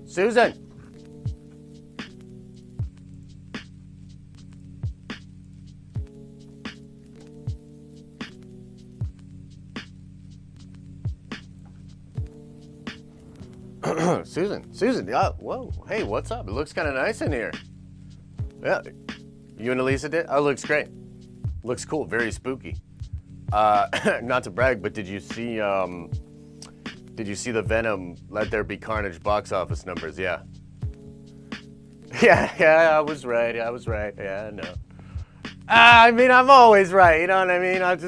Susan. Susan, whoa, hey, what's up? It looks kind of nice in here. Yeah, you and Elisa did? Oh, it looks great. Looks cool, very spooky. Not to brag, but did you see the Venom Let There Be Carnage box office numbers? Yeah. Yeah, I was right, yeah, I know. I mean, I'm always right, you know what I mean? What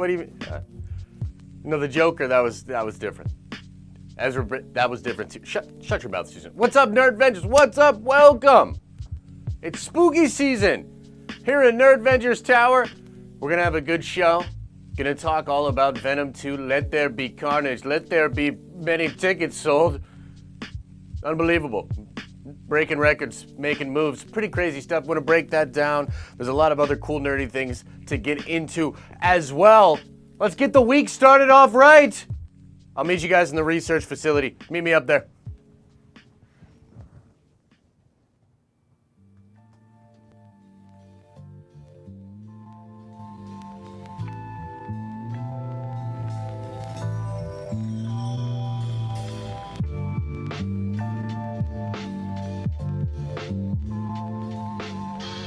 do you mean? No, the Joker, that was different. Ezra, that was different too. Shut your mouth, Susan. What's up, Nerd Vengers? What's up? Welcome. It's spooky season. Here at Nerd Vengers Tower, we're gonna have a good show. Gonna talk all about Venom 2, Let There Be Carnage. Let there be many tickets sold. Unbelievable. Breaking records, making moves, pretty crazy stuff. Wanna break that down. There's a lot of other cool nerdy things to get into as well. Let's get the week started off right. I'll meet you guys in the research facility. Meet me up there.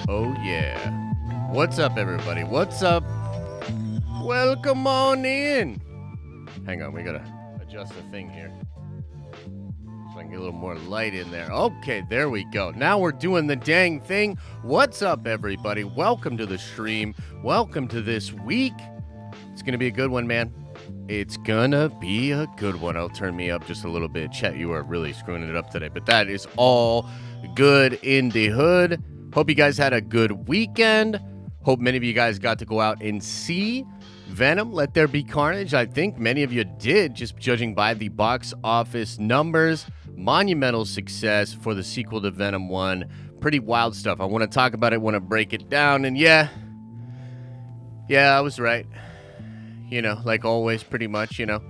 Oh yeah. What's up, everybody? What's up? Welcome on in. Hang on, we gotta adjust the thing here so I can get a little more light in there. Okay, there we go. Now we're doing the dang thing. What's up, everybody? Welcome to the stream. Welcome to this week. It's gonna be a good one, man. It's gonna be a good one. I'll turn me up just a little bit. Chet, you are really screwing it up today, but that is all good in the hood. Hope you guys had a good weekend. Hope many of you guys got to go out and see Venom, Let There Be Carnage. I think many of you did, just judging by the box office numbers. Monumental success for the sequel to Venom 1. Pretty wild stuff. I want to talk about it, want to break it down, and yeah, I was right. You know, like always, pretty much, you know.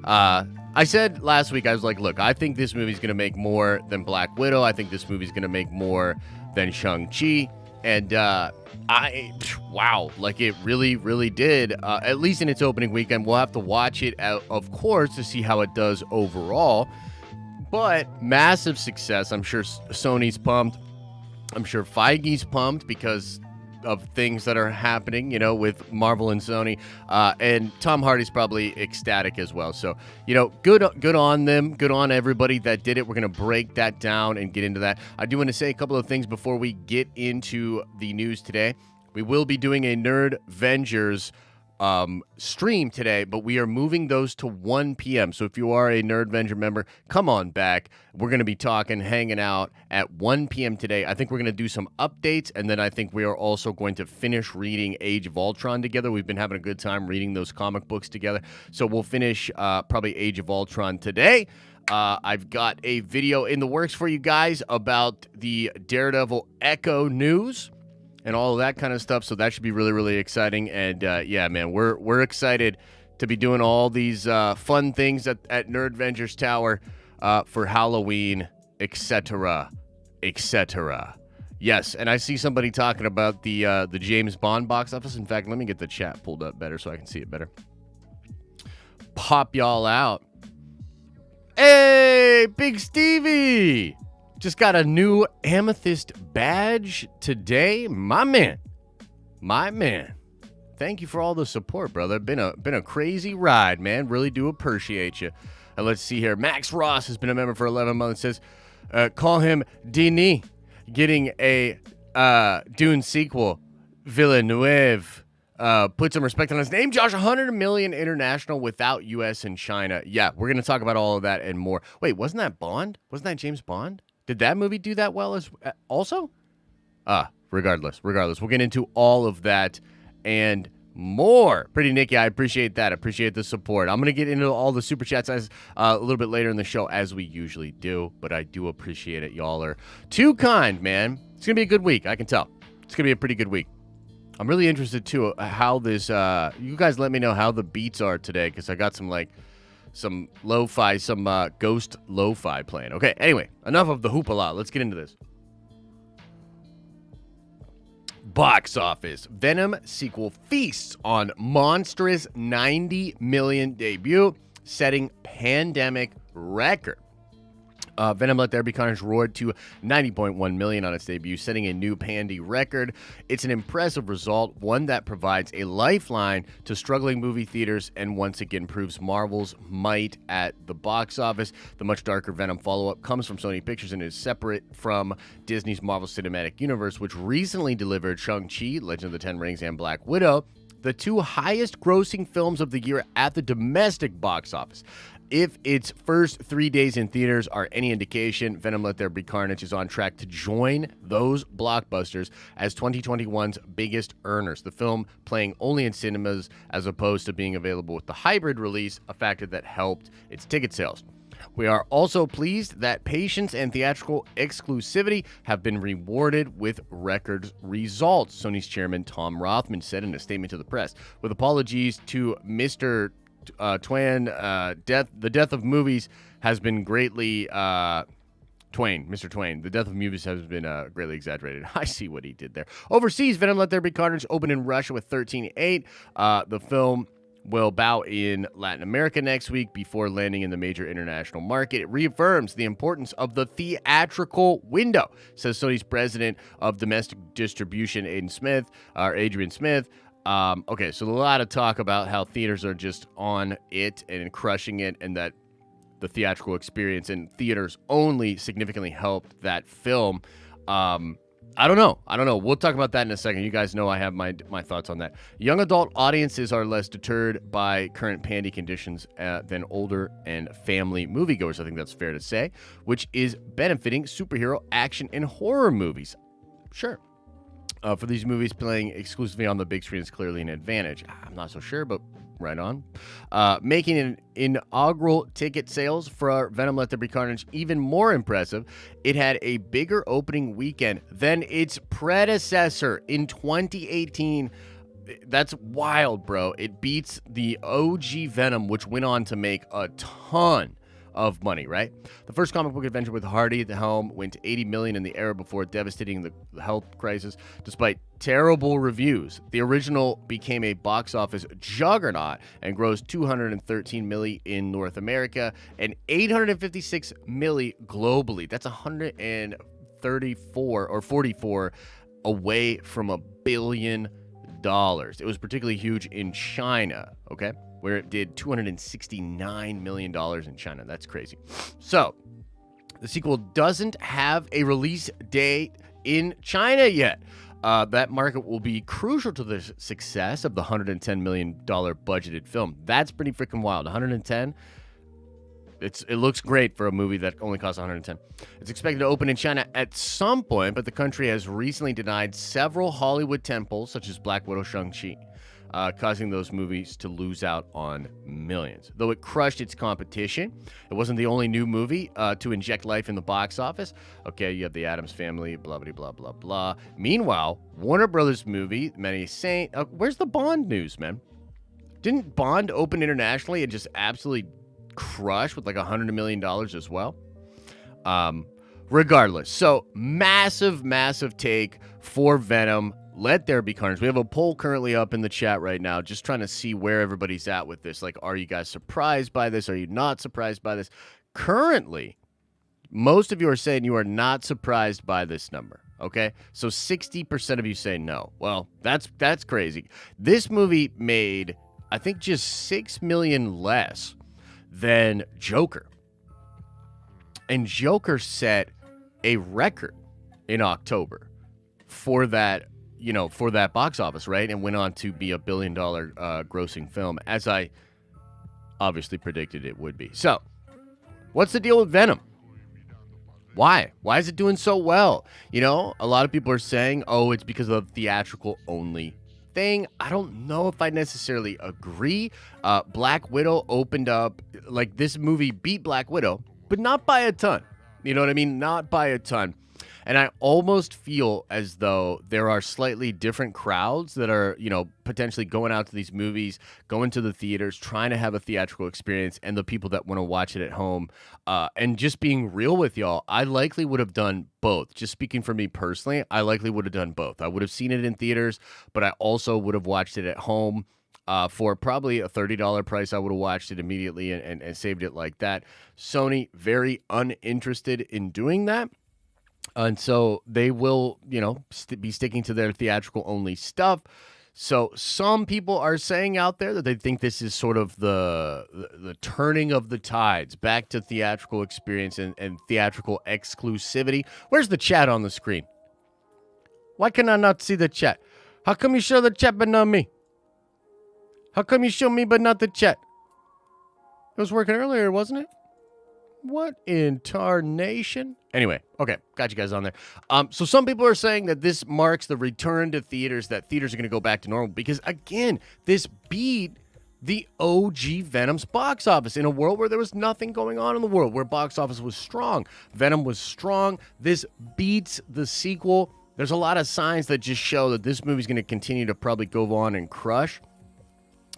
I said last week, I was like, look, I think this movie's going to make more than Black Widow. I think this movie's going to make more than Shang-Chi. And wow, like it really, really did, at least in its opening weekend. We'll have to watch it, of course, to see how it does overall. But massive success. I'm sure Sony's pumped. I'm sure Feige's pumped because of things that are happening, you know, with Marvel and Sony. And Tom Hardy's probably ecstatic as well. So, you know, good on them. Good on everybody that did it. We're going to break that down and get into that. I do want to say a couple of things before we get into the news today. We will be doing a Nerd Vengers stream today, but we are moving those to 1 p.m. So if you are a Nerd Venger member, come on back. We're going to be hanging out at 1 p.m. today. I think we're going to do some updates, and then I think we are also going to finish reading Age of Ultron together. We've been having a good time reading those comic books together, so we'll finish probably Age of Ultron today. I've got a video in the works for you guys about the Daredevil Echo news and all of that kind of stuff, so that should be really, really exciting. And yeah, man, we're excited to be doing all these fun things at Nerd Vengers Tower for Halloween, etc., etc. Yes, and I see somebody talking about the James Bond box office. In fact, let me get the chat pulled up better so I can see it better. Pop y'all out. Hey, Big Stevie! Just got a new amethyst badge today. My man. Thank you for all the support, brother. Been a crazy ride, man. Really do appreciate you. And let's see here. Max Ross has been a member for 11 months. Says, call him Denis. Getting a Dune sequel. Villeneuve. Put some respect on his name. Josh, 100 million international without U.S. and China. Yeah, we're going to talk about all of that and more. Wait, wasn't that Bond? Wasn't that James Bond? Did that movie do that well as also? Regardless. We'll get into all of that and more. Pretty Nikki, I appreciate that. I appreciate the support. I'm going to get into all the super chats as a little bit later in the show, as we usually do, but I do appreciate it. Y'all are too kind, man. It's going to be a good week. I can tell. It's going to be a pretty good week. I'm really interested, too, how this, you guys let me know how the beats are today, because I got some some lo-fi, some ghost lo-fi playing. Okay, anyway, enough of the hoopla. Let's get into this. Box office. Venom sequel feasts on monstrous 90 million debut, setting pandemic record. Venom Let There Be Carnage roared to 90.1 million on its debut, setting a new Pandy record. It's an impressive result, one that provides a lifeline to struggling movie theaters and once again proves Marvel's might at the box office. The much darker Venom follow-up comes from Sony Pictures and is separate from Disney's Marvel Cinematic Universe, which recently delivered Shang-Chi, Legend of the Ten Rings, and Black Widow, the two highest grossing films of the year at the domestic box office. If its first 3 days in theaters are any indication, Venom Let There Be Carnage is on track to join those blockbusters as 2021's biggest earners. The film playing only in cinemas as opposed to being available with the hybrid release, a factor that helped its ticket sales. We are also pleased that patience and theatrical exclusivity have been rewarded with record results, Sony's chairman Tom Rothman said in a statement to the press. With apologies to Mr. Twain, the death of movies has been greatly Mr. Twain. The death of movies has been greatly exaggerated. I see what he did there. Overseas, Venom Let There Be Carnage opened in Russia with 13.8. The film will bow in Latin America next week before landing in the major international market. It reaffirms the importance of the theatrical window, says Sony's president of domestic distribution, Adrian Smith. Okay, so a lot of talk about how theaters are just on it and crushing it, and that the theatrical experience in theaters only significantly helped that film. I don't know. We'll talk about that in a second. You guys know I have my thoughts on that. Young adult audiences are less deterred by current pandy conditions than older and family moviegoers. I think that's fair to say, which is benefiting superhero, action, and horror movies. Sure. For these movies, playing exclusively on the big screen is clearly an advantage. I'm not so sure, but right on. Making an inaugural ticket sales for Venom Let There Be Carnage even more impressive, it had a bigger opening weekend than its predecessor in 2018. That's wild, bro. It beats the OG Venom, which went on to make a ton of money, right? The first comic book adventure with Hardy at the helm went to 80 million in the era before devastating the health crisis. Despite terrible reviews, the original became a box office juggernaut and grossed 213 million in North America and 856 million globally. That's 134 or 44 away from $1 billion. It was particularly huge in China, okay, where it did $269 million in China. That's crazy. So, the sequel doesn't have a release date in China yet. That market will be crucial to the success of the $110 million budgeted film. That's pretty freaking wild. 110. It looks great for a movie that only costs 110. It's expected to open in China at some point, but the country has recently denied several Hollywood tentpoles, such as Black Widow, Shang-Chi, causing those movies to lose out on millions. Though it crushed its competition, it wasn't the only new movie to inject life in the box office. Okay, you have the Addams Family, blah, blah, blah, blah, blah. Meanwhile, Warner Brothers movie, Many Saint, where's the Bond news, man? Didn't Bond open internationally and just absolutely crush with like $100 million as well? Regardless, so massive take for Venom Let There Be Carnage. We have a poll currently up in the chat right now, just trying to see where everybody's at with this. Like, are you guys surprised by this? Are you not surprised by this? Currently, most of you are saying you are not surprised by this number. Okay, so 60% of you say no. Well, that's crazy. This movie made, I think, just $6 million less than Joker. And Joker set a record in October for that, for that box office, right? And went on to be $1 billion grossing film, as I obviously predicted it would be. So, what's the deal with Venom? Why? Why is it doing so well? A lot of people are saying, oh, it's because of theatrical only thing. I don't know if I necessarily agree. Black Widow opened up, like, this movie beat Black Widow, but not by a ton. You know what I mean? Not by a ton. And I almost feel as though there are slightly different crowds that are, potentially going out to these movies, going to the theaters, trying to have a theatrical experience, and the people that want to watch it at home. And just being real with y'all, I likely would have done both. Just speaking for me personally, I likely would have done both. I would have seen it in theaters, but I also would have watched it at home. For probably a $30 price, I would have watched it immediately and saved it like that. Sony, very uninterested in doing that. And so they will, be sticking to their theatrical only stuff. So some people are saying out there that they think this is sort of the turning of the tides back to theatrical experience and theatrical exclusivity. Where's the chat on the screen? Why can I not see the chat? How come you show the chat but not me? How come you show me but not the chat? It was working earlier, wasn't it? What in tarnation? Anyway, okay, got you guys on there. So some people are saying that this marks the return to theaters, that theaters are going to go back to normal because, again, this beat the OG Venom's box office in a world where there was nothing going on in the world, where box office was strong. Venom was strong. This beats the sequel. There's a lot of signs that just show that this movie's going to continue to probably go on and crush.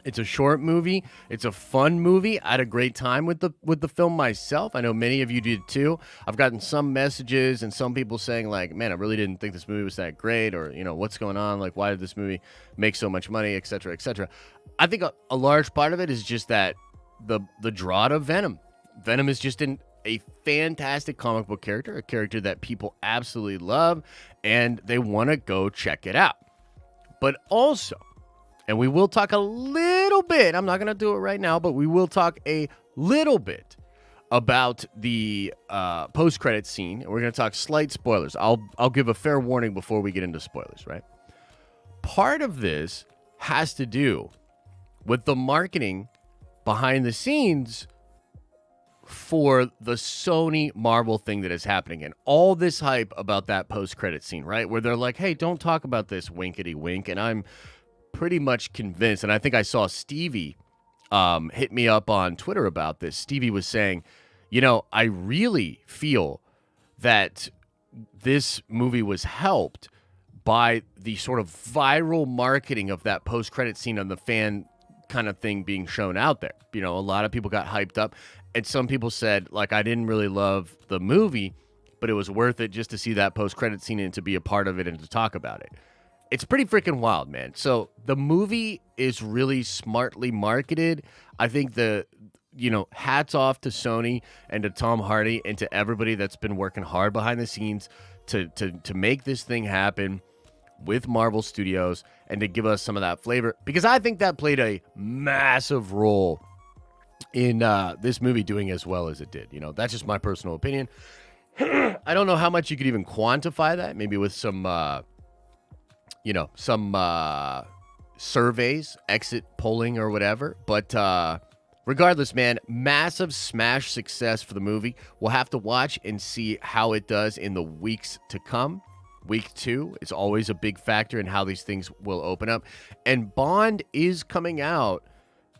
It's a short movie. It's a fun movie. I had a great time with the film myself. I know many of you did too. I've gotten some messages and some people saying like, man, I really didn't think this movie was that great, or, what's going on? Like, why did this movie make so much money, et cetera, et cetera. I think a large part of it is just that the draw to Venom. Venom is just a fantastic comic book character, a character that people absolutely love, and they want to go check it out. But also, and we will talk a little bit, I'm not going to do it right now, but we will talk a little bit about the post-credit scene. And we're going to talk slight spoilers. I'll give a fair warning before we get into spoilers, right? Part of this has to do with the marketing behind the scenes for the Sony Marvel thing that is happening, and all this hype about that post-credit scene, right? Where they're like, hey, don't talk about this, winkety wink. And I'm pretty much convinced, and I think I saw Stevie hit me up on Twitter about this. Stevie was saying, I really feel that this movie was helped by the sort of viral marketing of that post-credit scene on the fan kind of thing being shown out there. A lot of people got hyped up, and some people said, like, I didn't really love the movie, but it was worth it just to see that post-credit scene and to be a part of it and to talk about it. It's pretty freaking wild, man. So the movie is really smartly marketed. I think hats off to Sony and to Tom Hardy and to everybody that's been working hard behind the scenes to make this thing happen with Marvel Studios and to give us some of that flavor, because I think that played a massive role in this movie doing as well as it did. That's just my personal opinion. I don't know how much you could even quantify that, maybe with some surveys, exit polling or whatever. But regardless, man, massive smash success for the movie. We'll have to watch and see how it does in the weeks to come. Week 2 is always a big factor in how these things will open up. And Bond is coming out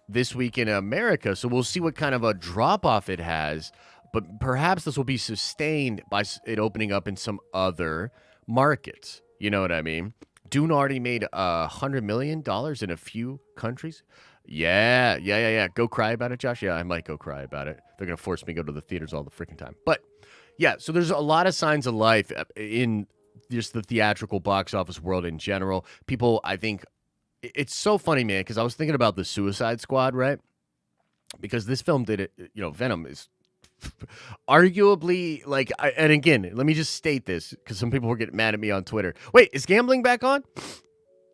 this week in America, so we'll see what kind of a drop-off it has. But perhaps this will be sustained by it opening up in some other markets. You know what I mean? Dune already made $100 million in a few countries. Yeah. Go cry about it, Josh. Yeah, I might go cry about it. They're going to force me to go to the theaters all the freaking time. But yeah, so there's a lot of signs of life in just the theatrical box office world in general. People, I think, it's so funny, man, because I was thinking about the Suicide Squad, right? Because this film did it, Venom is arguably, like, and again, let me just state this, because some people were getting mad at me on Twitter. Wait, is gambling back on?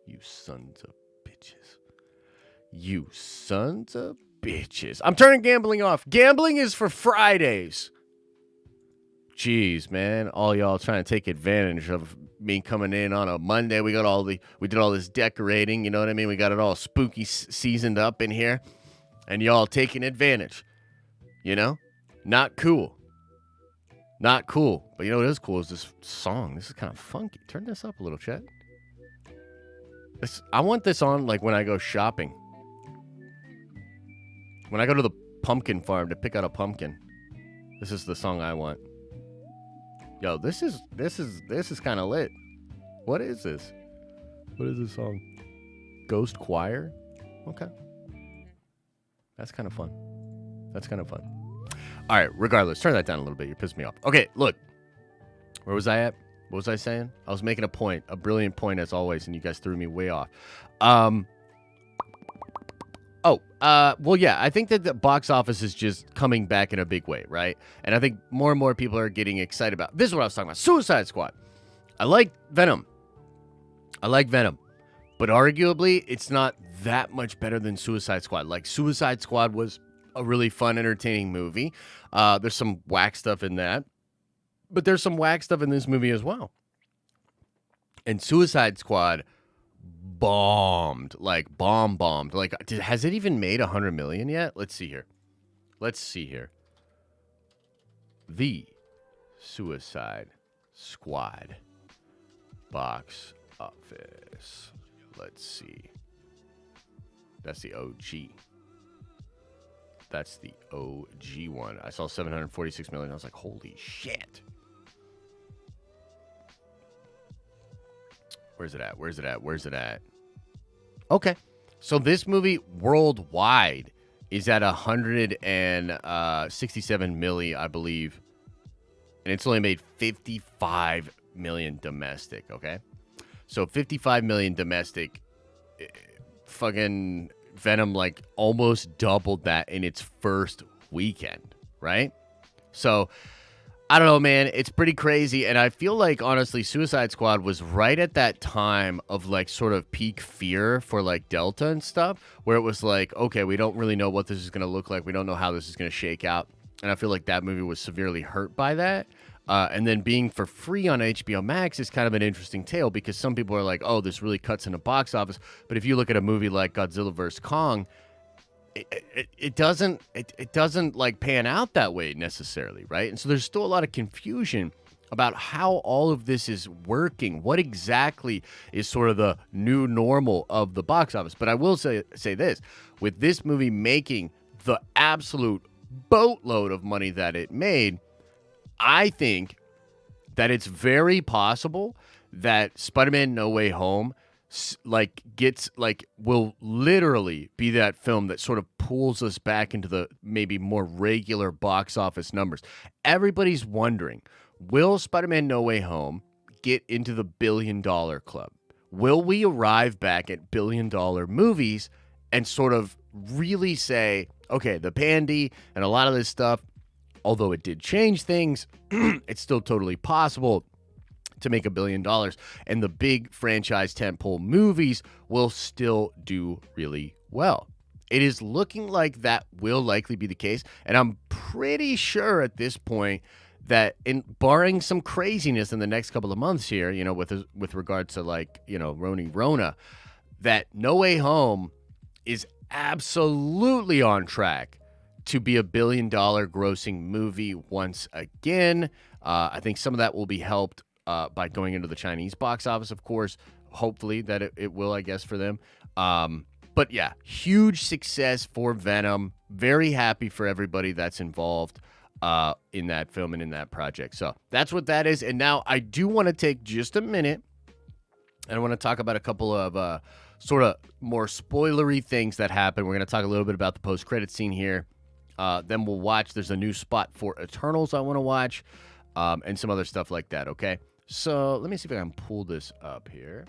You sons of bitches. You sons of bitches. I'm turning gambling off. Gambling is for Fridays. Jeez, man, all y'all trying to take advantage of me coming in on a Monday. We did all this decorating, you know what I mean? We got it all spooky seasoned up in here, and y'all taking advantage, Not cool. Not cool. But you know what is cool is this song. This is kind of funky. Turn this up a little, chat. I want this on like when I go shopping. When I go to the pumpkin farm to pick out a pumpkin. This is the song I want. Yo, this is kind of lit. What is this? What is this song? Ghost Choir? Okay. That's kind of fun. All right, regardless, turn that down a little bit. You're pissing me off. Okay, look. Where was I at? What was I saying? I was making a point, a brilliant point as always, and you guys threw me way off. Well, yeah, I think that the box office is just coming back in a big way, right? And I think more and more people are getting excited about. This is what I was talking about. Suicide Squad. I like Venom. But arguably, it's not that much better than Suicide Squad. Like, Suicide Squad was a really fun, entertaining movie. There's some whack stuff in that. But there's some whack stuff in this movie as well. And Suicide Squad bombed. Like, bombed. Like, has it even made $100 million yet? Let's see here. The Suicide Squad box office. Let's see. That's the OG. That's the OG one. I saw 746 million. I was like, holy shit. Where's it at? Okay. So this movie worldwide is at 167 million, I believe. And it's only made 55 million domestic, okay? So 55 million domestic. Fucking Venom like almost doubled that in its first weekend, right? So I don't know, man. It's pretty crazy. And I feel like, honestly, Suicide Squad was right at that time of, like, sort of peak fear for, like, Delta and stuff, where it was like, okay, we don't really know what this is going to look like. We don't know how this is going to shake out. And I feel like that movie was severely hurt by that. And then being for free on HBO Max is kind of an interesting tale, because some people are like, oh, this really cuts into box office. But if you look at a movie like Godzilla vs. Kong, it doesn't like pan out that way necessarily, right? And so there's still a lot of confusion about how all of this is working. What exactly is sort of the new normal of the box office? But I will say this, with this movie making the absolute boatload of money that it made, I think that it's very possible that Spider-Man No Way Home will literally be that film that sort of pulls us back into the maybe more regular box office numbers. Everybody's wondering, will Spider-Man No Way Home get into the $1 billion club? Will we arrive back at $1 billion movies and sort of really say, okay, the pandy and a lot of this stuff, although it did change things, it's still totally possible to make $1 billion, and the big franchise tentpole movies will still do really well. It is looking like that will likely be the case, and I'm pretty sure at this point that, barring some craziness in the next couple of months here, you know, with regards to, like, you know, Rona, that No Way Home is absolutely on track to be $1 billion grossing movie once again. I think some of that will be helped by going into the Chinese box office, of course. Hopefully that it will, I guess, for them. But yeah, huge success for Venom. Very happy for everybody that's involved in that film and in that project. So that's what that is. And now I do want to take just a minute, and I want to talk about a couple of sort of more spoilery things that happen. We're going to talk a little bit about the post-credit scene here. Then we'll watch. There's a new spot for Eternals I want to watch, and some other stuff like that, okay? So let me see if I can pull this up here.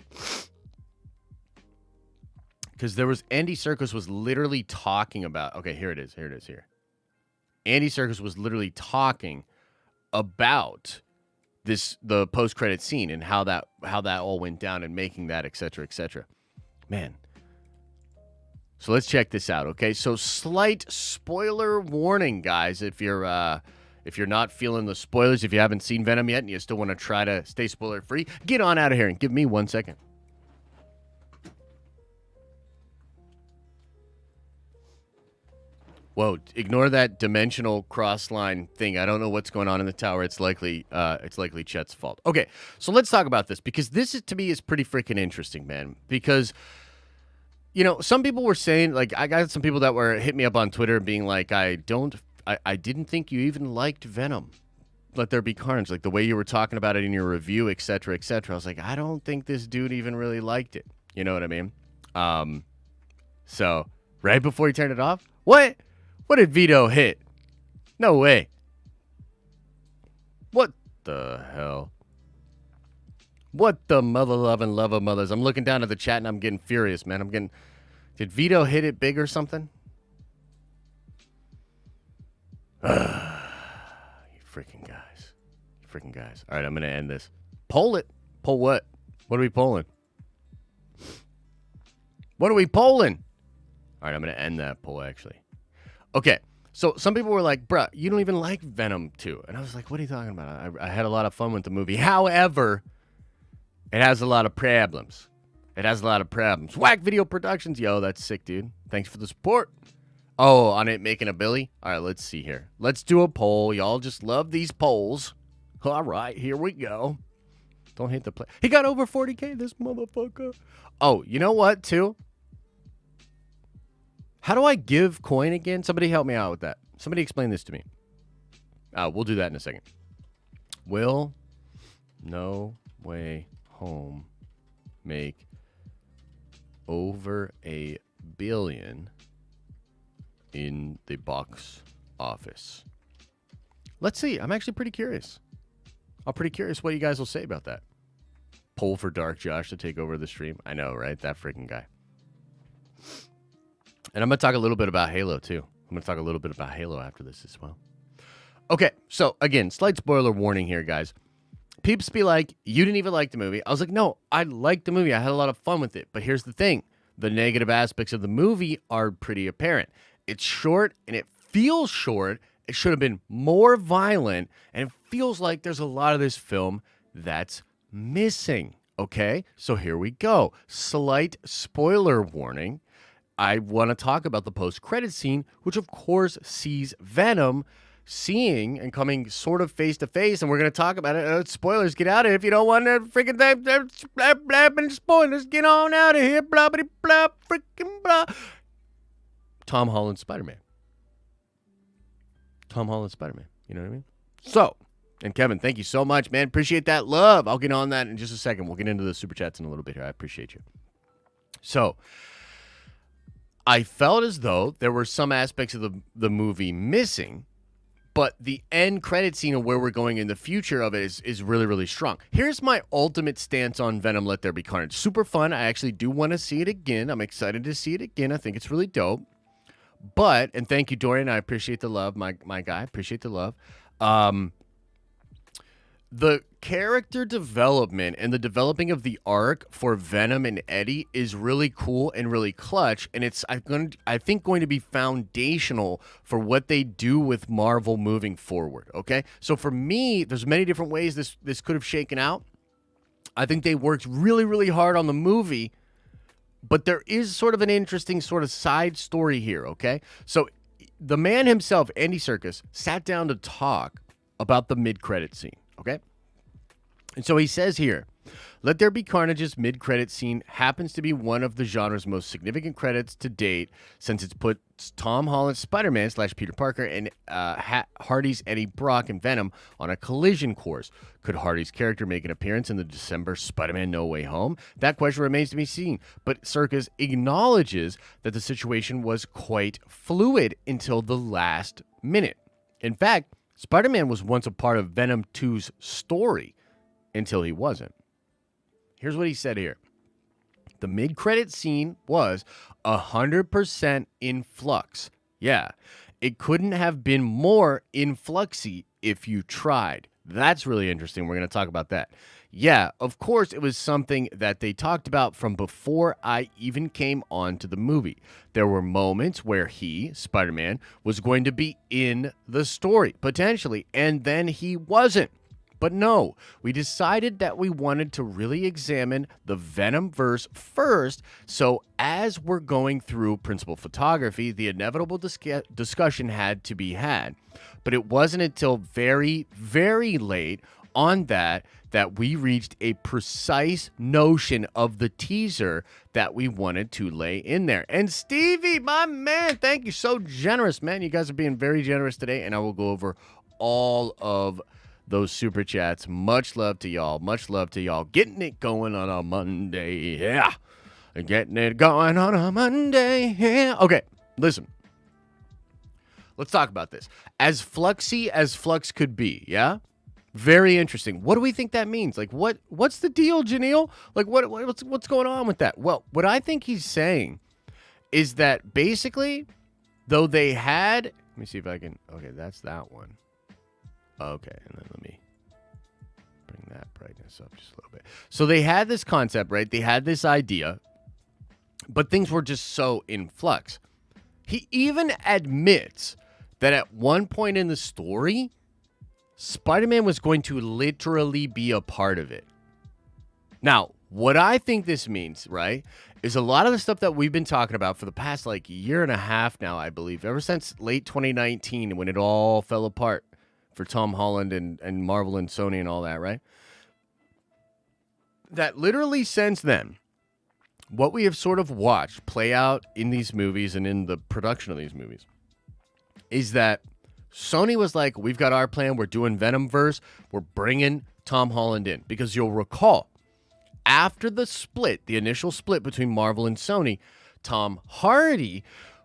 Because Andy Serkis was literally talking about, okay, here it is. Andy Serkis was literally talking about the post-credit scene and how that all went down and making that, et cetera, et cetera. Man. So let's check this out, okay? So slight spoiler warning, guys. If you're not feeling the spoilers, if you haven't seen Venom yet and you still want to try to stay spoiler-free, get on out of here and give me 1 second. Whoa, ignore that dimensional cross-line thing. I don't know what's going on in the tower. It's likely Chet's fault. Okay, so let's talk about this, because this to me is pretty freaking interesting, man. Because, you know, some people were saying, like, I got some people that were hitting me up on Twitter being like, I didn't think you even liked Venom. Let There Be Carnage, like the way you were talking about it in your review, etc., etc. I was like, I don't think this dude even really liked it. You know what I mean? So right before he turned it off, what did Vito hit? No way. What the hell? What the mother loving love of mothers? I'm looking down at the chat and I'm getting furious, man. Did Vito hit it big or something? You freaking guys. All right, I'm going to end this. Poll it. Poll what? What are we polling? What are we polling? All right, I'm going to end that poll, actually. Okay, so some people were like, bruh, you don't even like Venom 2. And I was like, what are you talking about? I had a lot of fun with the movie. However, it has a lot of problems. Whack Video Productions. Yo, that's sick, dude. Thanks for the support. Oh, on it making a Billy? All right, let's see here. Let's do a poll. Y'all just love these polls. All right, here we go. Don't hit the play. He got over 40K, this motherfucker. Oh, you know what, too? How do I give coin again? Somebody help me out with that. Somebody explain this to me. We'll do that in a second. Will No Way Home make over $1 billion in the box office? Let's see. I'm actually pretty curious. I'm pretty curious what you guys will say about that. Poll for Dark Josh to take over the stream. I know, right? That freaking guy. And I'm going to talk a little bit about Halo, too. I'm going to talk a little bit about Halo after this as well. Okay, so, again, slight spoiler warning here, guys. Peeps be like, you didn't even like the movie. I was like, no, I liked the movie. I had a lot of fun with it. But here's the thing. The negative aspects of the movie are pretty apparent. It's short, and it feels short. It should have been more violent, and it feels like there's a lot of this film that's missing. Okay, so here we go. Slight spoiler warning. I want to talk about the post-credit scene, which of course sees Venom seeing and coming sort of face-to-face, and we're going to talk about it. Spoilers, get out of here if you don't want to freaking spoilers. Get on out of here, blah, blah, blah, freaking blah. Tom Holland Spider-Man. You know what I mean? So, and Kevin, thank you so much, man. Appreciate that love. I'll get on that in just a second. We'll get into the super chats in a little bit here. I appreciate you. So, I felt as though there were some aspects of the movie missing, but the end credit scene of where we're going in the future of it is really, really strong. Here's my ultimate stance on Venom Let There Be Carnage. Super fun. I actually do want to see it again. I'm excited to see it again. I think it's really dope. But, and thank you, Dorian. I appreciate the love, my guy. Appreciate the love. The character development and the developing of the arc for Venom and Eddie is really cool and really clutch, and it's I think going to be foundational for what they do with Marvel moving forward. Okay, so for me, there's many different ways this could have shaken out. I think they worked really, really hard on the movie, but there is sort of an interesting sort of side story here. Okay, so the man himself, Andy Serkis, sat down to talk about the mid-credit scene. Okay? And so he says here, Let There Be Carnage's mid-credit scene happens to be one of the genre's most significant credits to date, since it's put Tom Holland's Spider-Man / Peter Parker and Hardy's Eddie Brock and Venom on a collision course. Could Hardy's character make an appearance in the December Spider-Man No Way Home? That question remains to be seen, but Serkis acknowledges that the situation was quite fluid until the last minute. In fact, Spider-Man was once a part of Venom 2's story until he wasn't. Here's what he said here. The mid-credit scene was 100% in flux. Yeah, it couldn't have been more influxy if you tried. That's really interesting. We're going to talk about that. Yeah, of course, it was something that they talked about from before I even came on to the movie. There were moments where he, Spider-Man, was going to be in the story, potentially, and then he wasn't. But no, we decided that we wanted to really examine the Venomverse first, so as we're going through principal photography, the inevitable discussion had to be had. But it wasn't until very, very late on that we reached a precise notion of the teaser that we wanted to lay in there. And Stevie, my man, thank you, so generous, man. You guys are being very generous today, and I will go over all of those super chats. Much love to y'all. Much love to y'all. Getting it going on a Monday. Yeah. Getting it going on a Monday. Yeah. Okay, listen. Let's talk about this. As fluxy as Flux could be, yeah? Very interesting. What do we think that means? Like, what's the deal, Janelle? Like, what's going on with that? Well, what I think he's saying is that basically, though they had... Let me see if I can... Okay, that's that one. Okay, and then let me bring that brightness up just a little bit. So they had this concept, right? They had this idea, but things were just so in flux. He even admits that at one point in the story, Spider-Man was going to literally be a part of it. Now, what I think this means, right, is a lot of the stuff that we've been talking about for the past, like, year and a half now, I believe, ever since late 2019 when it all fell apart for Tom Holland and Marvel and Sony and all that, right? That literally since then, what we have sort of watched play out in these movies and in the production of these movies is that Sony was like, we've got our plan. We're doing Venomverse. We're bringing Tom Holland in. Because you'll recall, after the split, the initial split between Marvel and Sony, Tom Hardy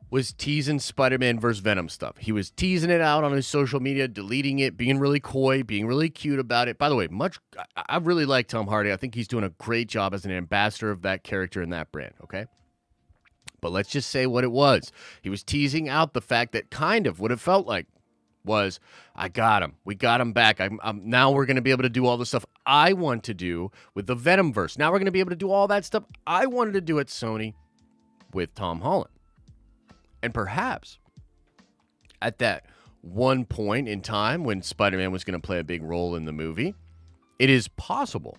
was teasing Spider-Man vs. Venom stuff. He was teasing it out on his social media, deleting it, being really coy, being really cute about it. By the way, I really like Tom Hardy. I think he's doing a great job as an ambassador of that character and that brand, okay? But let's just say what it was. He was teasing out the fact that kind of what it felt like was, I got him. We got him back. Now we're going to be able to do all the stuff I want to do with the Venomverse. Now we're going to be able to do all that stuff I wanted to do at Sony with Tom Holland. And perhaps at that one point in time when Spider-Man was going to play a big role in the movie, it is possible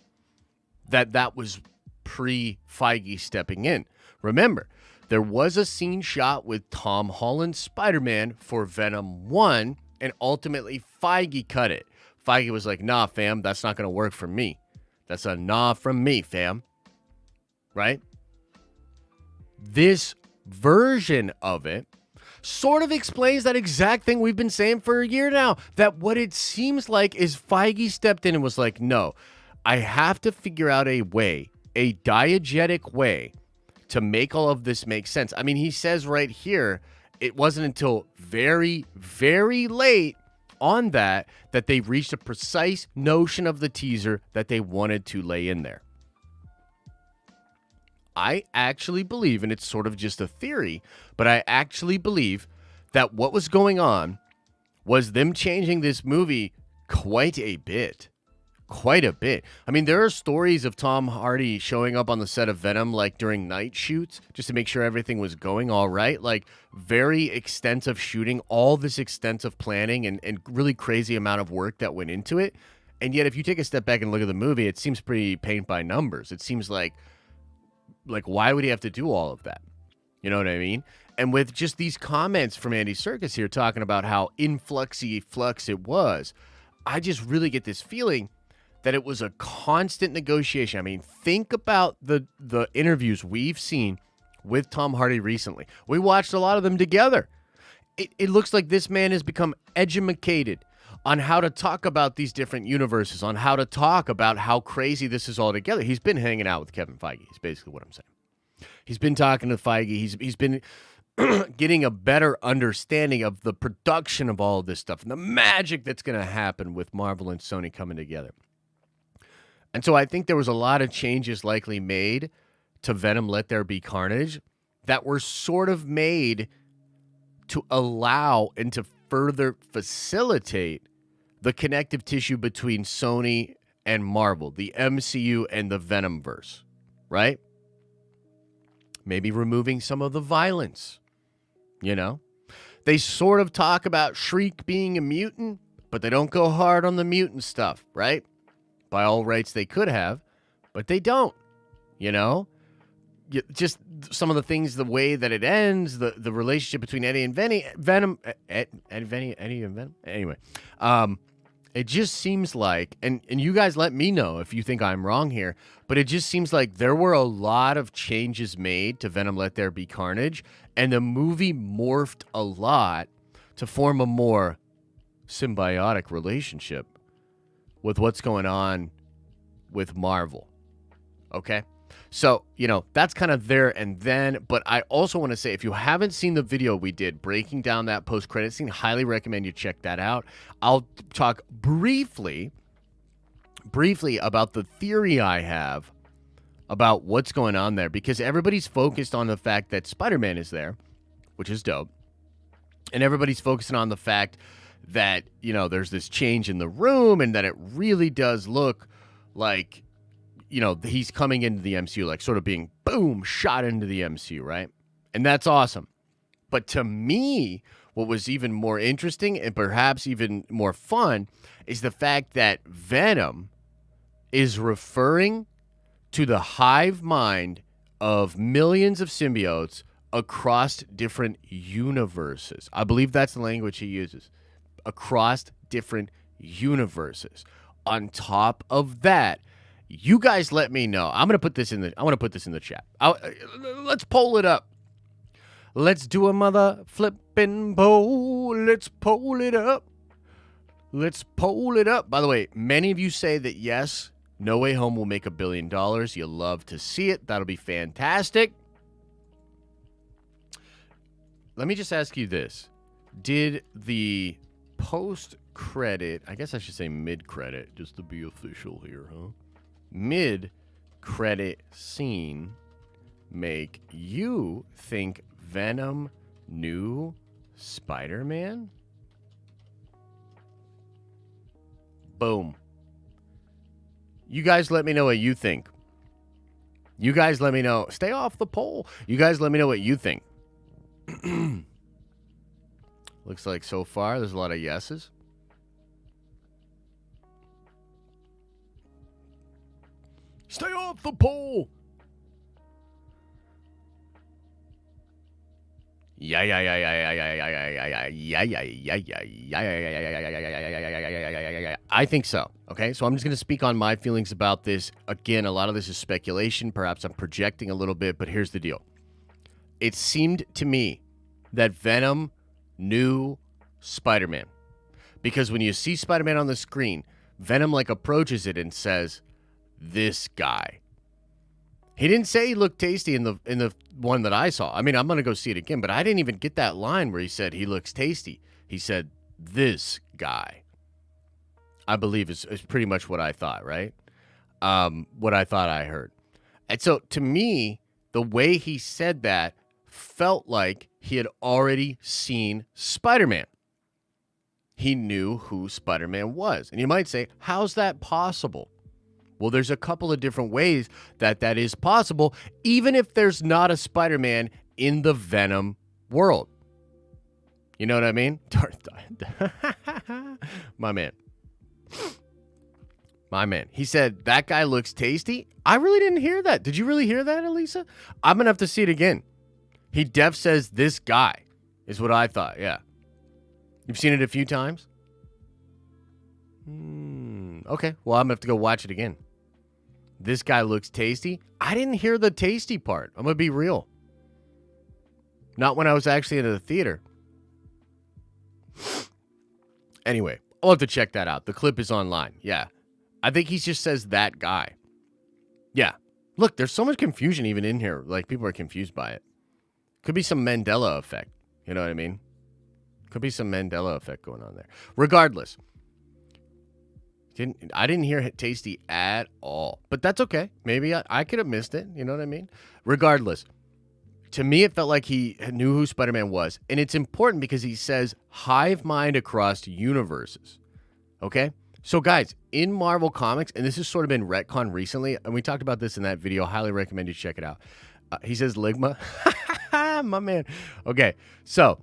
that that was pre-Feige stepping in. Remember, there was a scene shot with Tom Holland's Spider-Man for Venom 1, and ultimately Feige cut it. Feige was like, nah, fam, that's not going to work for me. That's a nah from me, fam. Right? This version of it sort of explains that exact thing we've been saying for a year now, that what it seems like is Feige stepped in and was like, no, I have to figure out a way, a diegetic way to make all of this make sense. I mean, he says right here, it wasn't until very, very late on that they reached a precise notion of the teaser that they wanted to lay in there. I actually believe, and it's sort of just a theory, but I actually believe that what was going on was them changing this movie quite a bit. Quite a bit. I mean, there are stories of Tom Hardy showing up on the set of Venom, like during night shoots, just to make sure everything was going all right. Like, very extensive shooting, all this extensive planning and really crazy amount of work that went into it. And yet, if you take a step back and look at the movie, it seems pretty paint by numbers. It seems like why would he have to do all of that? You know what I mean? And with just these comments from Andy Serkis here talking about how influxy flux it was, I just really get this feeling that it was a constant negotiation. I mean, think about the interviews we've seen with Tom Hardy recently. We watched a lot of them together. It looks like this man has become educated on how to talk about these different universes, on how to talk about how crazy this is all together. He's been hanging out with Kevin Feige, is basically what I'm saying. He's been talking to Feige. He's been getting a better understanding of the production of all of this stuff and the magic that's going to happen with Marvel and Sony coming together. And so I think there was a lot of changes likely made to Venom Let There Be Carnage that were sort of made to allow and to further facilitate the connective tissue between Sony and Marvel, the MCU and the Venomverse, right? Maybe removing some of the violence, you know? They sort of talk about Shriek being a mutant, but they don't go hard on the mutant stuff, right? By all rights, they could have, but they don't, you know? Just some of the things, the way that it ends, the relationship between Eddie and Venom. Anyway, it just seems like, and you guys let me know if you think I'm wrong here, but it just seems like there were a lot of changes made to Venom Let There Be Carnage, and the movie morphed a lot to form a more symbiotic relationship with what's going on with Marvel. Okay? So, that's kind of there and then. But I also want to say, if you haven't seen the video we did breaking down that post-credit scene, highly recommend you check that out. I'll talk briefly about the theory I have about what's going on there, because everybody's focused on the fact that Spider-Man is there, which is dope. And everybody's focusing on the fact that, there's this change in the room and that it really does look like, he's coming into the MCU, like sort of being, boom, shot into the MCU, right? And that's awesome. But to me, what was even more interesting and perhaps even more fun is the fact that Venom is referring to the hive mind of millions of symbiotes across different universes. I believe that's the language he uses. Across different universes. On top of that, you guys let me know. I want to put this in the chat. Let's poll it up. Let's do a mother flipping poll. Let's poll it up. Let's poll it up. By the way, many of you say that yes, No Way Home will make $1 billion. You love to see it. That'll be fantastic. Let me just ask you this. Did the post-credit, I guess I should say mid-credit, just to be official here, huh? Mid-credit scene make you think Venom knew Spider-Man? Boom. You guys let me know what you think. You guys let me know. Stay off the poll. You guys let me know what you think. Looks like so far there's a lot of yeses. Stay off the poll. I think so. Okay, so I'm just going to speak on my feelings about this. Again, a lot of this is speculation. Perhaps I'm projecting a little bit, but here's the deal. It seemed to me that Venom knew Spider-Man. Because when you see Spider-Man on the screen, Venom approaches it and says, "This guy." He didn't say he looked tasty in the one that I saw. I mean, I'm going to go see it again, but I didn't even get that line where he said he looks tasty. He said, "This guy." I believe is pretty much what I thought, right? What I thought I heard. And so to me, the way he said that felt like he had already seen Spider-Man. He knew who Spider-Man was. And you might say, how's that possible? Well, there's a couple of different ways that is possible, even if there's not a Spider-Man in the Venom world. You know what I mean? My man. My man. He said, that guy looks tasty. I really didn't hear that. Did you really hear that, Elisa? I'm going to have to see it again. He def says, "This guy," is what I thought. Yeah. You've seen it a few times? Okay. Well, I'm going to have to go watch it again. This guy looks tasty. I didn't hear the tasty part. I'm going to be real. Not when I was actually in the theater. Anyway, I'll have to check that out. The clip is online. Yeah. I think he just says "that guy." Yeah. Look, there's so much confusion even in here. People are confused by it. Could be some Mandela effect. You know what I mean? Could be some Mandela effect going on there. Regardless. I didn't hear tasty at all. But that's okay. Maybe I could have missed it. You know what I mean? Regardless. To me, it felt like he knew who Spider-Man was. And it's important because he says hive mind across universes. Okay? So, guys, in Marvel Comics, and this has sort of been retconned recently, and we talked about this in that video. Highly recommend you check it out. He says Ligma. My man. Okay, so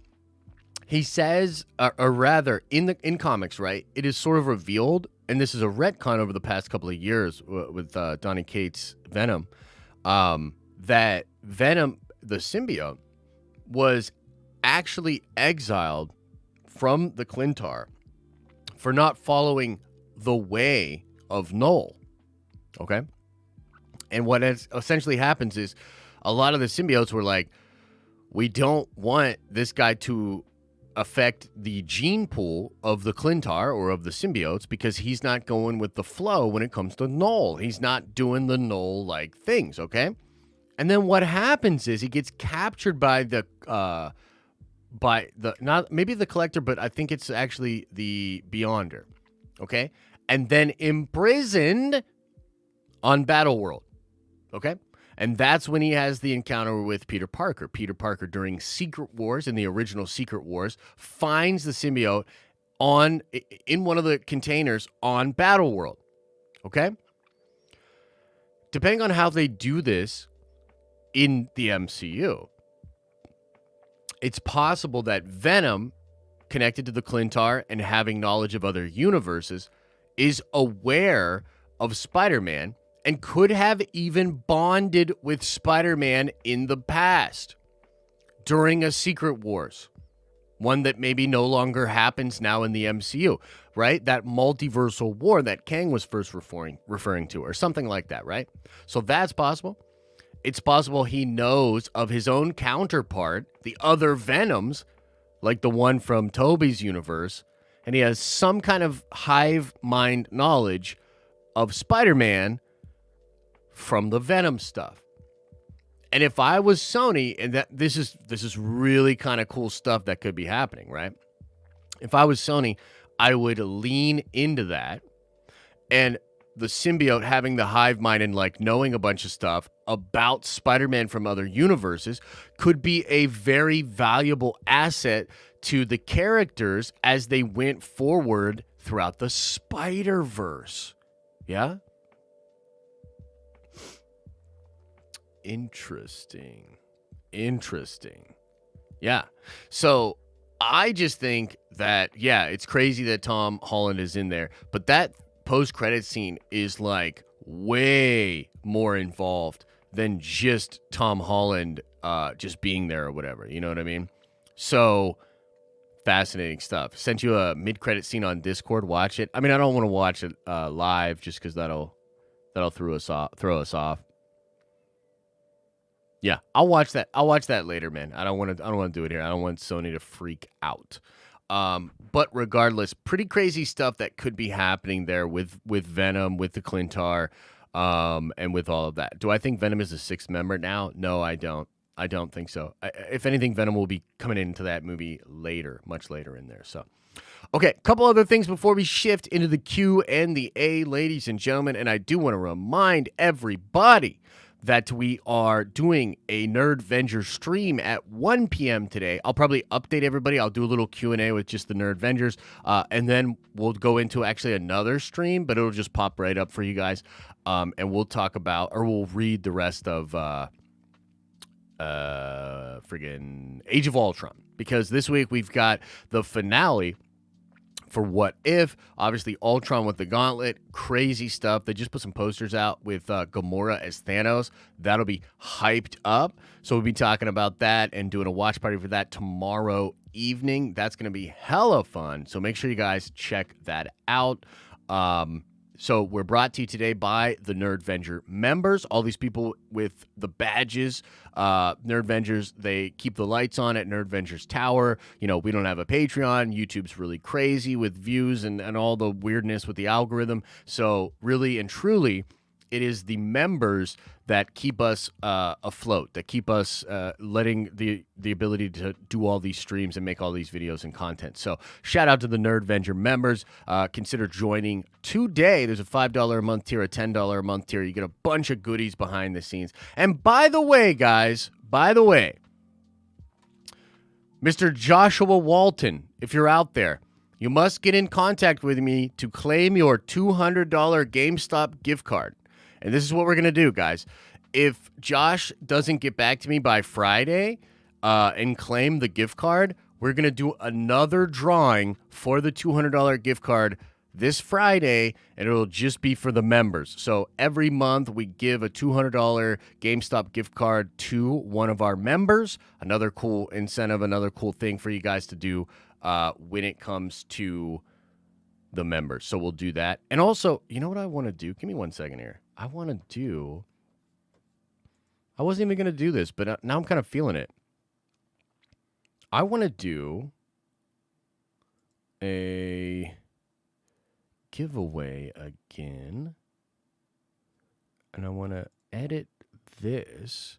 he says, or rather, in comics, right, it is sort of revealed, and this is a retcon over the past couple of years with Donny Cates' Venom, that Venom, the symbiote, was actually exiled from the Clintar for not following the way of Null. Okay? And what essentially happens is a lot of the symbiotes were like, we don't want this guy to affect the gene pool of the Clintar or of the symbiotes because he's not going with the flow when it comes to null. He's not doing the null-like things, okay? And then what happens is he gets captured by the not maybe the collector, but I think it's actually the Beyonder, okay? And then imprisoned on Battleworld, okay? And that's when he has the encounter with Peter Parker. Peter Parker, during Secret Wars, in the original Secret Wars, finds the symbiote in one of the containers on Battleworld, okay? Depending on how they do this in the MCU, it's possible that Venom, connected to the Clintar and having knowledge of other universes, is aware of Spider-Man and could have even bonded with Spider-Man in the past during a Secret Wars, one that maybe no longer happens now in the MCU, right? That multiversal war that Kang was first referring to, or something like that, right? So that's possible. It's possible he knows of his own counterpart, the other Venoms, like the one from Tobey's universe, and he has some kind of hive mind knowledge of Spider-Man from the Venom stuff. And if I was Sony, and that this is really kind of cool stuff that could be happening, right? If I was Sony, I would lean into that, and the symbiote having the hive mind and like knowing a bunch of stuff about Spider-Man from other universes could be a very valuable asset to the characters as they went forward throughout the Spider-Verse. Yeah? Interesting. Yeah. So I just think that, yeah, it's crazy that Tom Holland is in there, but that post-credit scene is like way more involved than just Tom Holland just being there or whatever. You know what I mean? So fascinating stuff. Sent you a mid-credit scene on Discord. Watch it. I mean, I don't want to watch it live just because that'll throw us off. Yeah, I'll watch that. I'll watch that later, man. I don't want to do it here. I don't want Sony to freak out. But regardless, pretty crazy stuff that could be happening there with Venom, with the Clintar, and with all of that. Do I think Venom is a sixth member now? No, I don't. I don't think so. If anything, Venom will be coming into that movie later, much later in there. So, okay, a couple other things before we shift into the Q and the A, ladies and gentlemen. And I do want to remind everybody that we are doing a Nerdvenger stream at 1 p.m. today. I'll probably update everybody. I'll do a little Q&A with just the Nerdvengers, and then we'll go into actually another stream, but it'll just pop right up for you guys, and we'll talk about, or we'll read the rest of friggin' Age of Ultron, because this week we've got the finale for What If. Obviously, Ultron with the gauntlet, crazy stuff. They just put some posters out with Gamora as Thanos. That'll be hyped up. So we'll be talking about that and doing a watch party for that tomorrow evening. That's going to be hella fun. So make sure you guys check that out. So we're brought to you today by the Nerdvenger members. All these people with the badges, Nerdvengers, they keep the lights on at Nerdvengers Tower. You know, we don't have a Patreon. YouTube's really crazy with views and all the weirdness with the algorithm. So really and truly, it is the members that keep us afloat, that keep us letting the ability to do all these streams and make all these videos and content. So shout out to the Nerdvenger members. Consider joining today. There's a $5 a month tier, a $10 a month tier. You get a bunch of goodies behind the scenes. And by the way, guys, Mr. Joshua Walton, if you're out there, you must get in contact with me to claim your $200 GameStop gift card. And this is what we're going to do, guys. If Josh doesn't get back to me by Friday and claim the gift card, we're going to do another drawing for the $200 gift card this Friday, and it'll just be for the members. So every month we give a $200 GameStop gift card to one of our members. Another cool incentive, another cool thing for you guys to do when it comes to the members. So we'll do that. And also, you know what I want to do? Give me 1 second here. I wasn't even going to do this, but now I'm kind of feeling it. I want to do a giveaway again. And I want to edit this.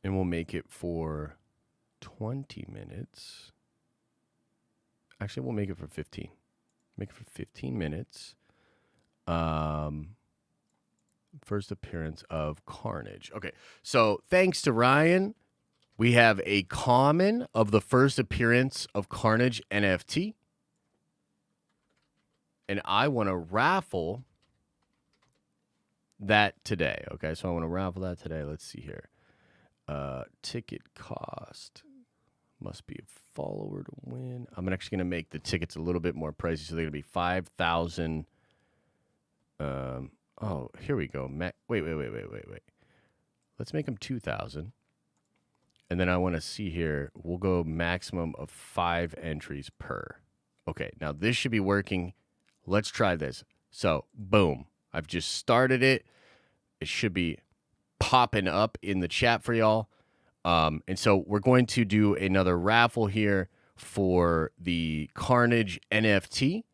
And we'll make it for 20 minutes. Actually, we'll make it for 15. Make it for 15 minutes. First appearance of Carnage. Okay, so thanks to Ryan, we have a common of the first appearance of Carnage NFT. And I want to raffle that today. Okay, so I want to raffle that today. Let's see here. Ticket cost must be a follower to win. I'm actually going to make the tickets a little bit more pricey, so they're going to be 5,000. Oh, here we go. Wait. Let's make them 2,000. And then I want to see here. We'll go maximum of 5 entries per. Okay, now this should be working. Let's try this. So, boom. I've just started it. It should be popping up in the chat for y'all. And so we're going to do another raffle here for the Carnage NFT.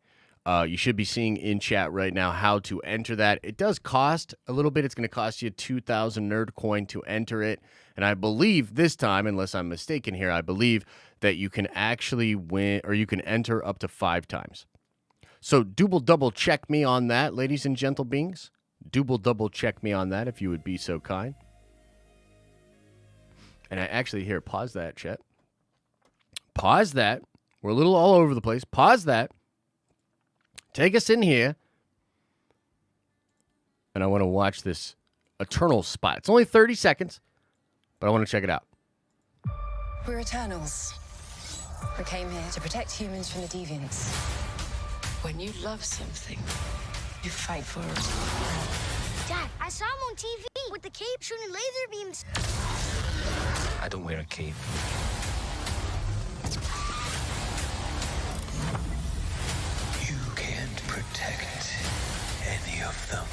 You should be seeing in chat right now how to enter that. It does cost a little bit. It's going to cost you 2,000 nerd coin to enter it. And I believe this time, unless I'm mistaken here, I believe that you can actually win, or you can enter up to 5 times. So double check me on that, ladies and gentle beings. Double check me on that if you would be so kind. And I actually here, pause that, chat. Pause that. We're a little all over the place. Pause that. Take us in here. And I want to watch this Eternal spot. It's only 30 seconds, but I want to check it out. We're Eternals. We came here to protect humans from the deviants. When you love something, you fight for it. Dad, I saw him on TV with the cape shooting laser beams. I don't wear a cape. You can't protect any of them.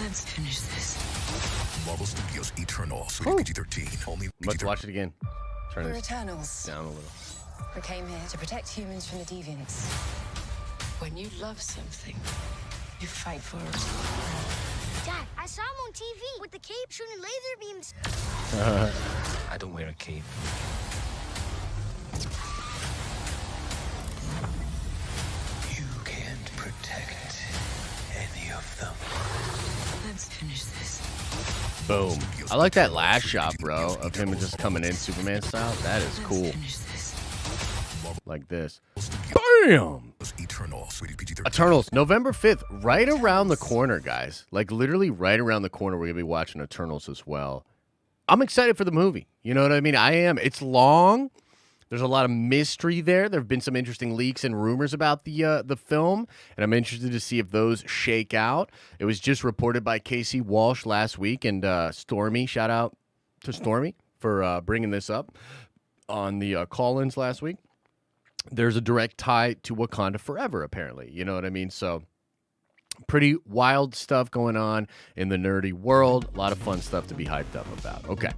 Let's finish this. Marvel Studios Eternals, rated PG-13. Only Let's watch it again. Turn We're this Eternals. down a little. We came here to protect humans from the deviants. When you love something, you fight for it. Dad, I saw him on TV with the cape shooting laser beams. I don't wear a cape. You can't protect any of them. Let's finish this. Boom. I like that last shot, bro, of him just coming in Superman style. That is cool. Let's finish this. Like this. Bam! Eternals, rated PG-13. Eternals, November 5th, right around the corner, guys. Like, literally right around the corner, we're going to be watching Eternals as well. I'm excited for the movie. You know what I mean? I am. It's long. There's a lot of mystery there. There have been some interesting leaks and rumors about the film, and I'm interested to see if those shake out. It was just reported by Casey Walsh last week, and Stormy, shout out to Stormy for bringing this up on the call-ins last week. There's a direct tie to Wakanda Forever, apparently. You know what I mean? So, pretty wild stuff going on in the nerdy world. A lot of fun stuff to be hyped up about. Okay.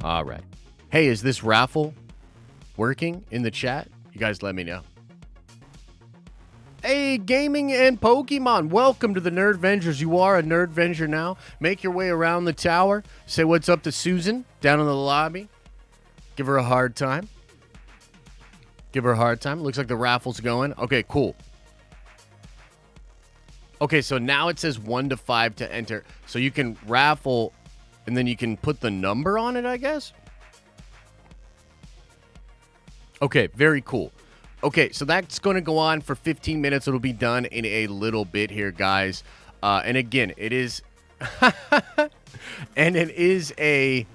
All right. Hey, is this raffle working in the chat? You guys let me know. Hey, gaming and Pokemon, welcome to the Nerd Vengers. You are a Nerd Venger now. Make your way around the tower. Say what's up to Susan down in the lobby. Give her a hard time. Give her a hard time. Looks like the raffle's going. Okay, cool. Okay, so now it says 1 to 5 to enter. So you can raffle, and then you can put the number on it, I guess. Okay, very cool. Okay, so that's going to go on for 15 minutes. It'll be done in a little bit here, guys. And again, it is... and it is a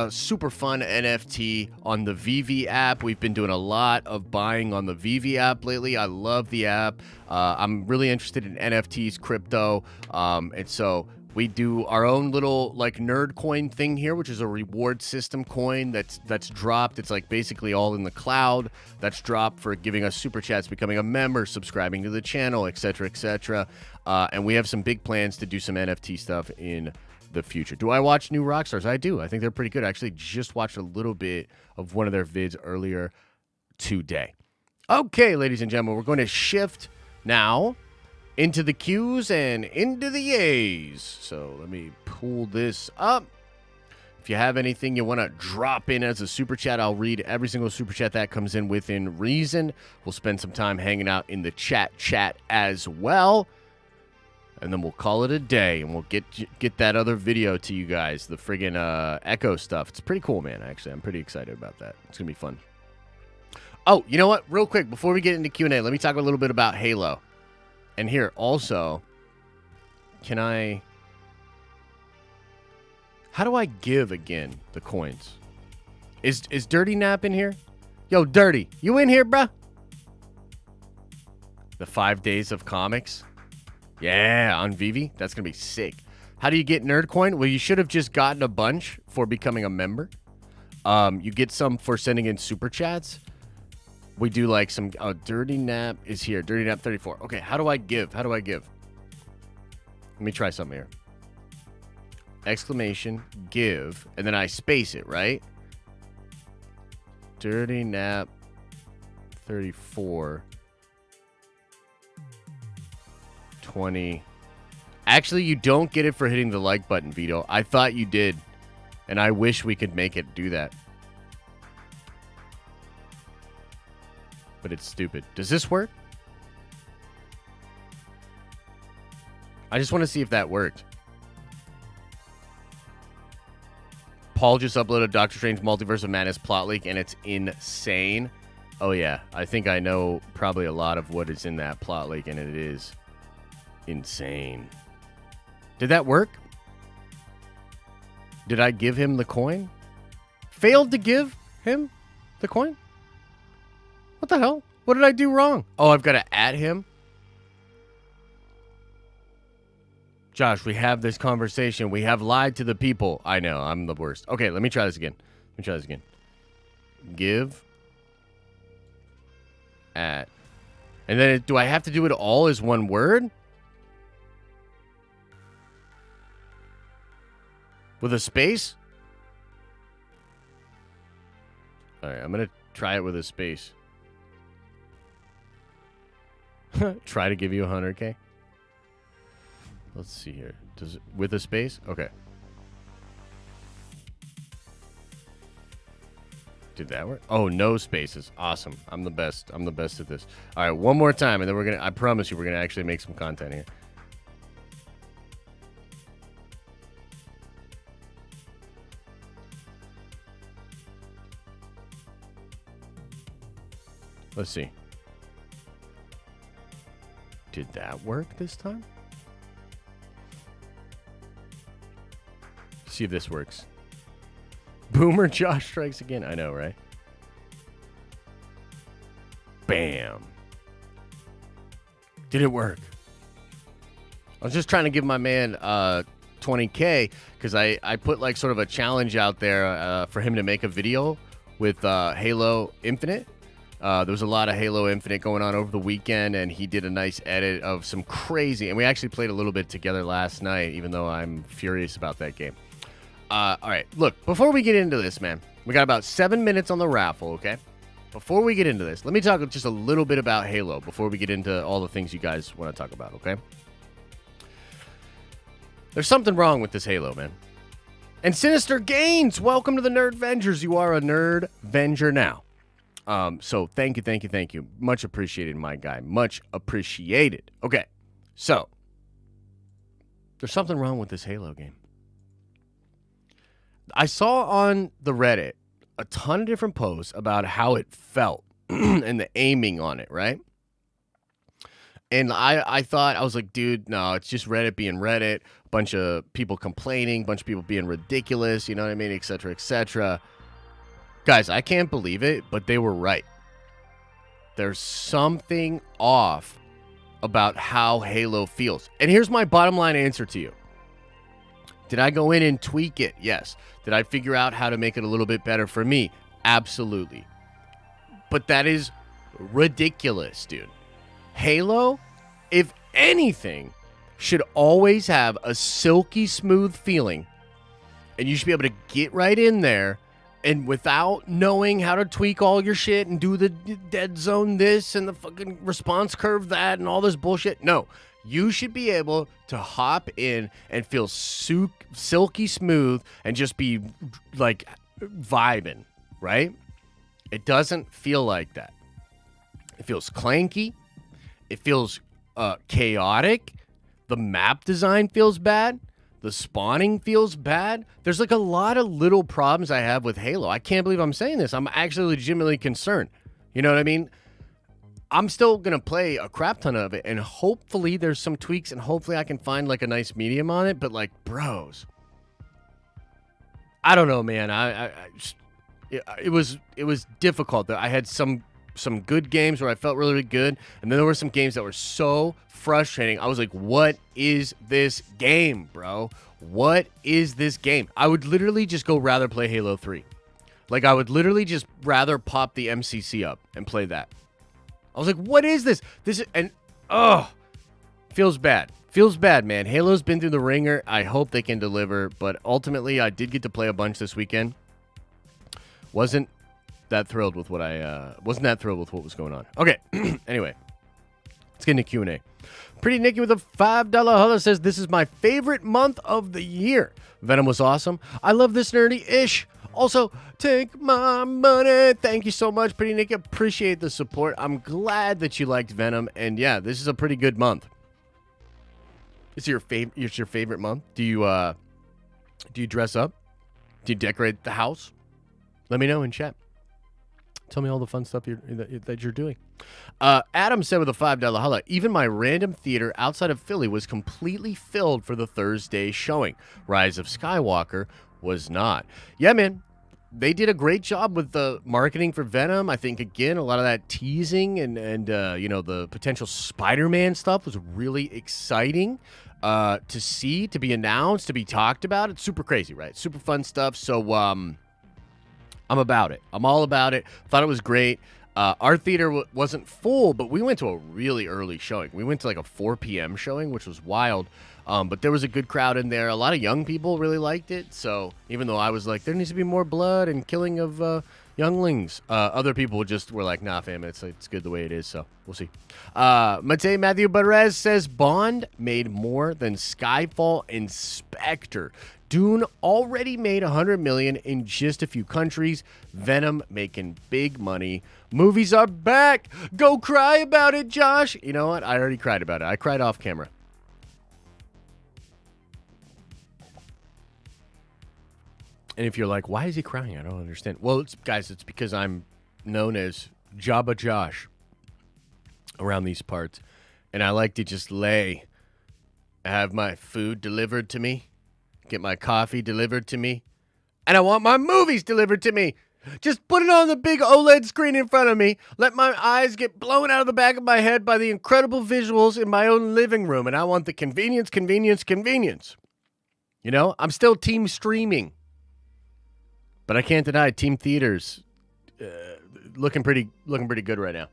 super fun NFT on the VV app. We've been doing a lot of buying on the VV app lately. I love the app. I'm really interested in NFTs, crypto. And so we do our own little like nerd coin thing here, which is a reward system coin that's dropped. It's like basically all in the cloud. That's dropped for giving us super chats, becoming a member, subscribing to the channel, etc., etc. And we have some big plans to do some NFT stuff in the future. Do I watch new Rockstars? I do. I think they're pretty good. I actually just watched a little bit of one of their vids earlier today. Okay, ladies and gentlemen, we're going to shift now into the Q's and into the A's. So let me pull this up. If you have anything you want to drop in as a super chat, I'll read every single super chat that comes in within reason. We'll spend some time hanging out in the chat as well. And then we'll call it a day, and we'll get that other video to you guys, the friggin' Echo stuff. It's pretty cool, man, actually. I'm pretty excited about that. It's going to be fun. Oh, you know what? Real quick, before we get into Q&A, let me talk a little bit about Halo. And here, also, how do I give again the coins? Is Dirty Nap in here? Yo, Dirty, you in here, bruh? The 5 days of comics? Yeah, on Vivi. That's going to be sick. How do you get Nerd Coin? Well, you should have just gotten a bunch for becoming a member. You get some for sending in super chats. We do like some... Oh, Dirty Nap is here. Dirty Nap 34. Okay, how do I give? How do I give? Let me try something here. Exclamation, give, and then I space it, right? Dirty Nap 34. 20. Actually, you don't get it for hitting the like button, Vito. I thought you did, and I wish we could make it do that. But it's stupid. Does this work? I just want to see if that worked. Paul just uploaded Doctor Strange Multiverse of Madness plot leak, and it's insane. Oh, yeah. I think I know probably a lot of what is in that plot leak, and it is insane. Did that work? Did I give him the coin? Failed to give him the coin? What the hell? What did I do wrong? Oh, I've got to add him? Josh, we have this conversation. We have lied to the people. I know, I'm the worst. Okay, let me try this again. Give. At. And then do I have to do it all as one word? With a space? Alright, I'm going to try it with a space. Try to give you 100K. Let's see here. Does it with a space? Okay. Did that work? Oh, no spaces. Awesome. I'm the best. I'm the best at this. All right, one more time, and then we're gonna. I promise you, we're gonna actually make some content here. Let's see. Did that work this time? See if this works. Boomer Josh strikes again. I know, right? Bam. Did it work? I was just trying to give my man 20K because I put like sort of a challenge out there for him to make a video with Halo Infinite. There was a lot of Halo Infinite going on over the weekend, and he did a nice edit of some crazy... And we actually played a little bit together last night, even though I'm furious about that game. All right, look, before we get into this, man, we got about 7 minutes on the raffle, okay? Before we get into this, let me talk just a little bit about Halo before we get into all the things you guys want to talk about, okay? There's something wrong with this Halo, man. And Sinister Gains, welcome to the Nerd Vengers. You are a Nerd Venger now. So thank you. Much appreciated, my guy. Much appreciated. Okay, so there's something wrong with this Halo game. I saw on the Reddit a ton of different posts about how it felt and the aiming on it, right? And I thought, I was like, dude, no, it's just Reddit being Reddit. A bunch of people complaining, bunch of people being ridiculous, you know what I mean, et cetera, et cetera. Guys, I can't believe it, but they were right. There's something off about how Halo feels. And here's my bottom line answer to you. Did I go in and tweak it? Yes. Did I figure out how to make it a little bit better for me? Absolutely. But that is ridiculous, dude. Halo, if anything, should always have a silky smooth feeling, and you should be able to get right in there, and without knowing how to tweak all your shit and do the dead zone this and the fucking response curve that and all this bullshit. No, you should be able to hop in and feel silky smooth and just be like vibing, right? It doesn't feel like that. It feels clanky. It feels chaotic. The map design feels bad. The spawning feels bad. There's like a lot of little problems I have with Halo. I can't believe I'm saying this. I'm actually legitimately concerned. You know what I mean? I'm still going to play a crap ton of it, and hopefully there's some tweaks, and hopefully I can find like a nice medium on it. But like, bros, I don't know, man. It was difficult. I had some good games where I felt really, really good, and then there were some games that were so frustrating. I was like, what is this game, bro? What is this game? I would literally just go rather play Halo 3. Like, I would literally just rather pop the MCC up and play that. I was like, what is this? Feels bad. Feels bad, man. Halo's been through the ringer. I hope they can deliver, but ultimately I did get to play a bunch this weekend. Wasn't that thrilled with what was going on. Okay, anyway, let's get into Q&A. Pretty Nikki with a $5 holler says, this is my favorite month of the year. Venom was awesome. I love this nerdy-ish. Also, take my money. Thank you so much, Pretty Nikki. Appreciate the support. I'm glad that you liked Venom. And yeah, this is a pretty good month. It's your favorite month? Do you dress up? Do you decorate the house? Let me know in chat. Tell me all the fun stuff that you're doing. Adam said with a $5 holla, even my random theater outside of Philly was completely filled for the Thursday showing. Rise of Skywalker was not. Yeah, man. They did a great job with the marketing for Venom. I think, again, a lot of that teasing and the potential Spider-Man stuff was really exciting to see, to be announced, to be talked about. It's super crazy, right? Super fun stuff. So, I'm about it. I'm all about it. Thought it was great. Our theater wasn't full, but we went to a really early showing. We went to like a 4 p.m. showing, which was wild. But there was a good crowd in there. A lot of young people really liked it. So even though I was like, there needs to be more blood and killing of younglings, other people just were like, nah, fam, it's good the way it is. So we'll see. Matthew Barres says Bond made more than Skyfall and Spectre. Dune already made $100 million in just a few countries. Venom making big money. Movies are back. Go cry about it, Josh. You know what? I already cried about it. I cried off camera. And if you're like, why is he crying? I don't understand. Well, it's because I'm known as Jabba Josh around these parts. And I like to just have my food delivered to me. Get my coffee delivered to me. And I want my movies delivered to me. Just put it on the big OLED screen in front of me. Let my eyes get blown out of the back of my head by the incredible visuals in my own living room. And I want the convenience. You know, I'm still team streaming. But I can't deny team theaters looking pretty good right now.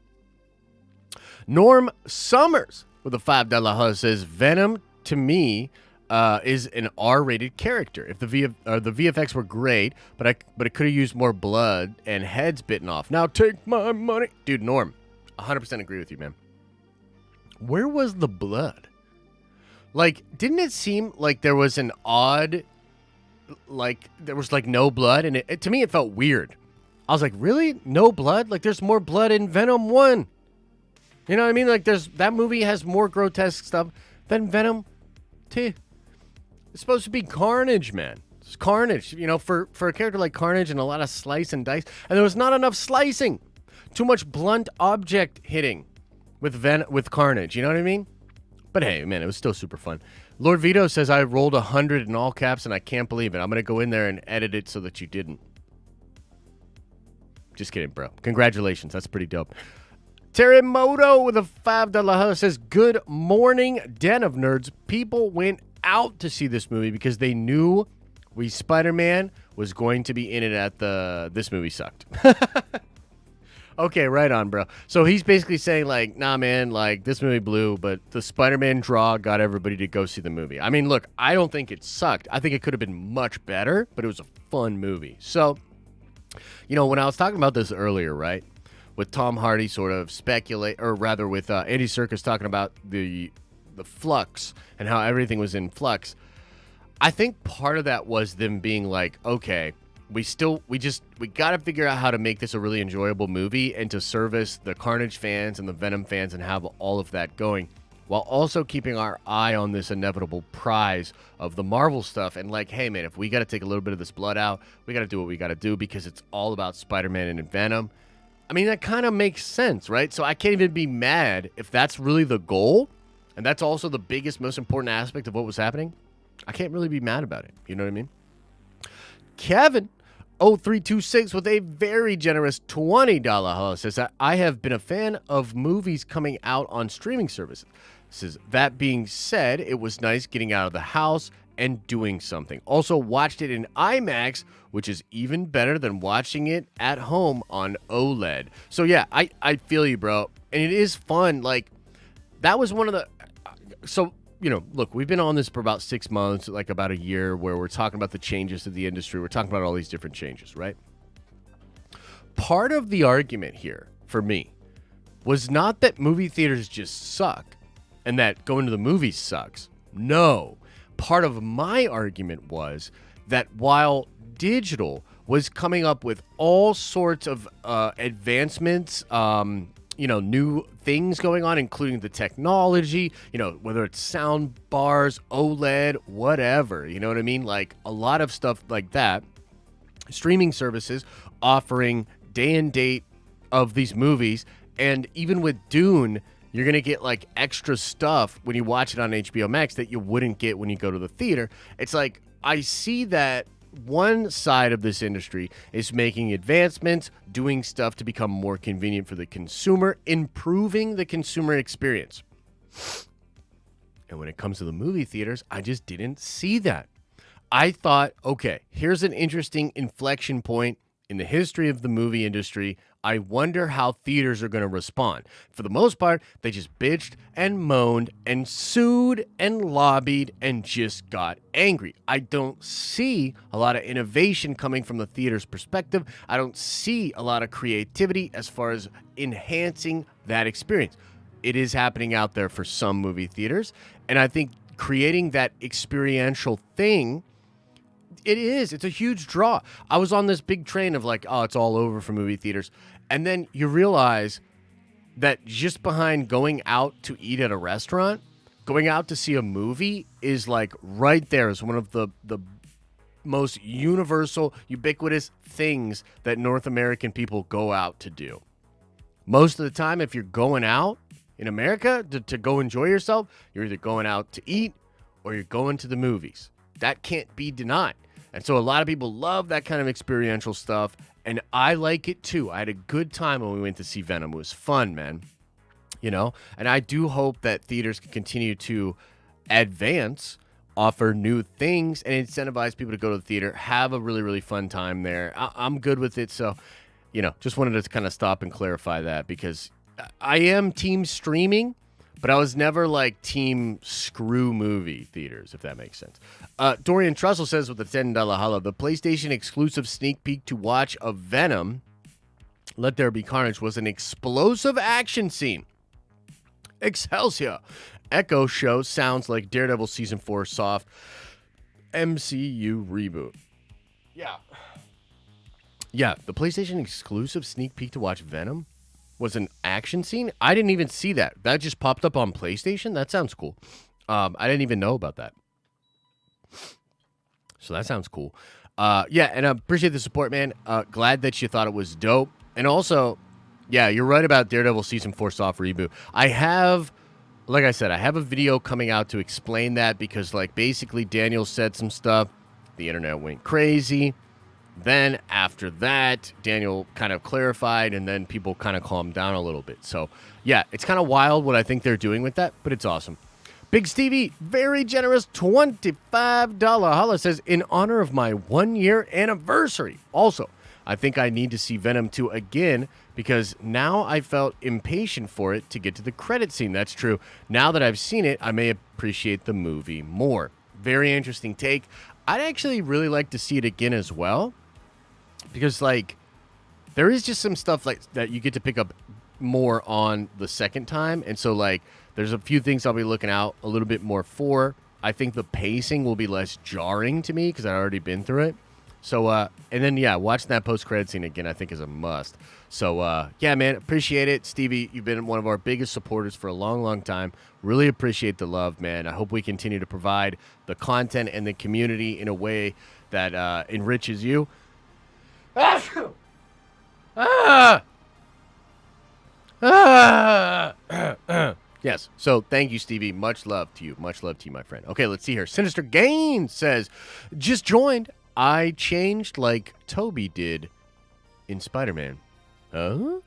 Norm Summers with a $5 hug says Venom to me is an R-rated character. If the VFX were great, but it could have used more blood and heads bitten off. Now take my money, dude. Norm, 100% agree with you, man. Where was the blood? Like, didn't it seem like there was an odd, like there was like no blood, and it to me it felt weird. I was like, really? No blood? Like, there's more blood in Venom 1. You know what I mean? Like, that movie has more grotesque stuff than Venom 2. It's supposed to be Carnage, man. It's Carnage, you know, for a character like Carnage and a lot of slice and dice. And there was not enough slicing. Too much blunt object hitting with Carnage, you know what I mean? But hey, man, it was still super fun. Lord Vito says I rolled 100 in all caps and I can't believe it. I'm going to go in there and edit it so that you didn't. Just kidding, bro. Congratulations. That's pretty dope. Terremoto with a $5 hug says, good morning, Den of Nerds. People went out to see this movie because they knew Spider-Man was going to be in it at this movie sucked. Okay, right on, bro. So he's basically saying, like, nah, man, like, this movie blew, but the Spider-Man draw got everybody to go see the movie. I mean, look, I don't think it sucked. I think it could have been much better, but it was a fun movie. So, you know, when I was talking about this earlier, right, with Tom Hardy sort of speculate, or rather with Andy Serkis talking about the flux and how everything was in flux, I think part of that was them being like, okay, we got to figure out how to make this a really enjoyable movie and to service the Carnage fans and the Venom fans and have all of that going, while also keeping our eye on this inevitable prize of the Marvel stuff. And like, hey, man, if we got to take a little bit of this blood out, we got to do what we got to do because it's all about Spider-Man and Venom. I mean, that kind of makes sense, right? So I can't even be mad if that's really the goal. And that's also the biggest, most important aspect of what was happening. I can't really be mad about it. You know what I mean? Kevin 0326 with a very generous $20 hello says that I have been a fan of movies coming out on streaming services. Says that being said, it was nice getting out of the house and doing something. Also watched it in IMAX, which is even better than watching it at home on OLED. So yeah, I feel you, bro. And it is fun. Like, that was one of the... So, you know, look, we've been on this for about 6 months, like about a year, where we're talking about the changes to the industry. We're talking about all these different changes, right? Part of the argument here, for me, was not that movie theaters just suck and that going to the movies sucks. No. Part of my argument was that while digital was coming up with all sorts of advancements, new things going on, including the technology, whether it's sound bars, OLED, whatever, you know what I mean? Like a lot of stuff like that. Streaming services offering day and date of these movies. And even with Dune, you're going to get like extra stuff when you watch it on HBO Max that you wouldn't get when you go to the theater. It's like, I see that one side of this industry is making advancements, doing stuff to become more convenient for the consumer, improving the consumer experience. And when it comes to the movie theaters, I just didn't see that. I thought, okay, here's an interesting inflection point in the history of the movie industry. I wonder how theaters are going to respond. For the most part, they just bitched and moaned and sued and lobbied and just got angry. I don't see a lot of innovation coming from the theater's perspective. I don't see a lot of creativity as far as enhancing that experience. It is happening out there for some movie theaters, and I think creating that experiential thing, it's a huge draw. I was on this big train of like, oh, it's all over for movie theaters. And then you realize that just behind going out to eat at a restaurant, going out to see a movie is like right there is one of the most universal, ubiquitous things that North American people go out to do. Most of the time, if you're going out in America to go enjoy yourself, you're either going out to eat or you're going to the movies. That can't be denied. And so a lot of people love that kind of experiential stuff, and I like it too. I had a good time when we went to see Venom. It was fun, man. And I do hope that theaters can continue to advance, offer new things, and incentivize people to go to the theater, have a really, really fun time there. I'm good with it. So, just wanted to kind of stop and clarify that, because I am team streaming, but I was never like team screw movie theaters, if that makes sense. Dorian Trussell says with a $10 holla, the PlayStation exclusive sneak peek to watch of Venom, Let There Be Carnage, was an explosive action scene. Excelsior. Echo show sounds like Daredevil Season 4 soft MCU reboot. Yeah, the PlayStation exclusive sneak peek to watch Venom was an action scene? I didn't even see that. That just popped up on PlayStation? That sounds cool. I didn't even know about that. So that sounds cool. And I appreciate the support, man. Glad that you thought it was dope. And also, yeah, you're right about Daredevil Season 4 soft reboot. Like I said, I have a video coming out to explain that, because like basically Daniel said some stuff. The internet went crazy. Then after that, Daniel kind of clarified, and then people kind of calmed down a little bit. So, yeah, it's kind of wild what I think they're doing with that, but it's awesome. Big Stevie, very generous $25 holla, says, in honor of my 1-year anniversary. Also, I think I need to see Venom 2 again because now I felt impatient for it to get to the credit scene. That's true. Now that I've seen it, I may appreciate the movie more. Very interesting take. I'd actually really like to see it again as well because, like, there is just some stuff like that you get to pick up more on the second time. And so, like, there's a few things I'll be looking out a little bit more for. I think the pacing will be less jarring to me because I've already been through it. So, and then, yeah, watching that post-credit scene again, I think is a must. So, yeah, man, appreciate it. Stevie, you've been one of our biggest supporters for a long, long time. Really appreciate the love, man. I hope we continue to provide the content and the community in a way that enriches you. Yes. So thank you, Stevie. Much love to you. Much love to you, my friend. Okay, let's see here. Sinister Gain says, just joined. I changed like Toby did in Spider-Man. Huh?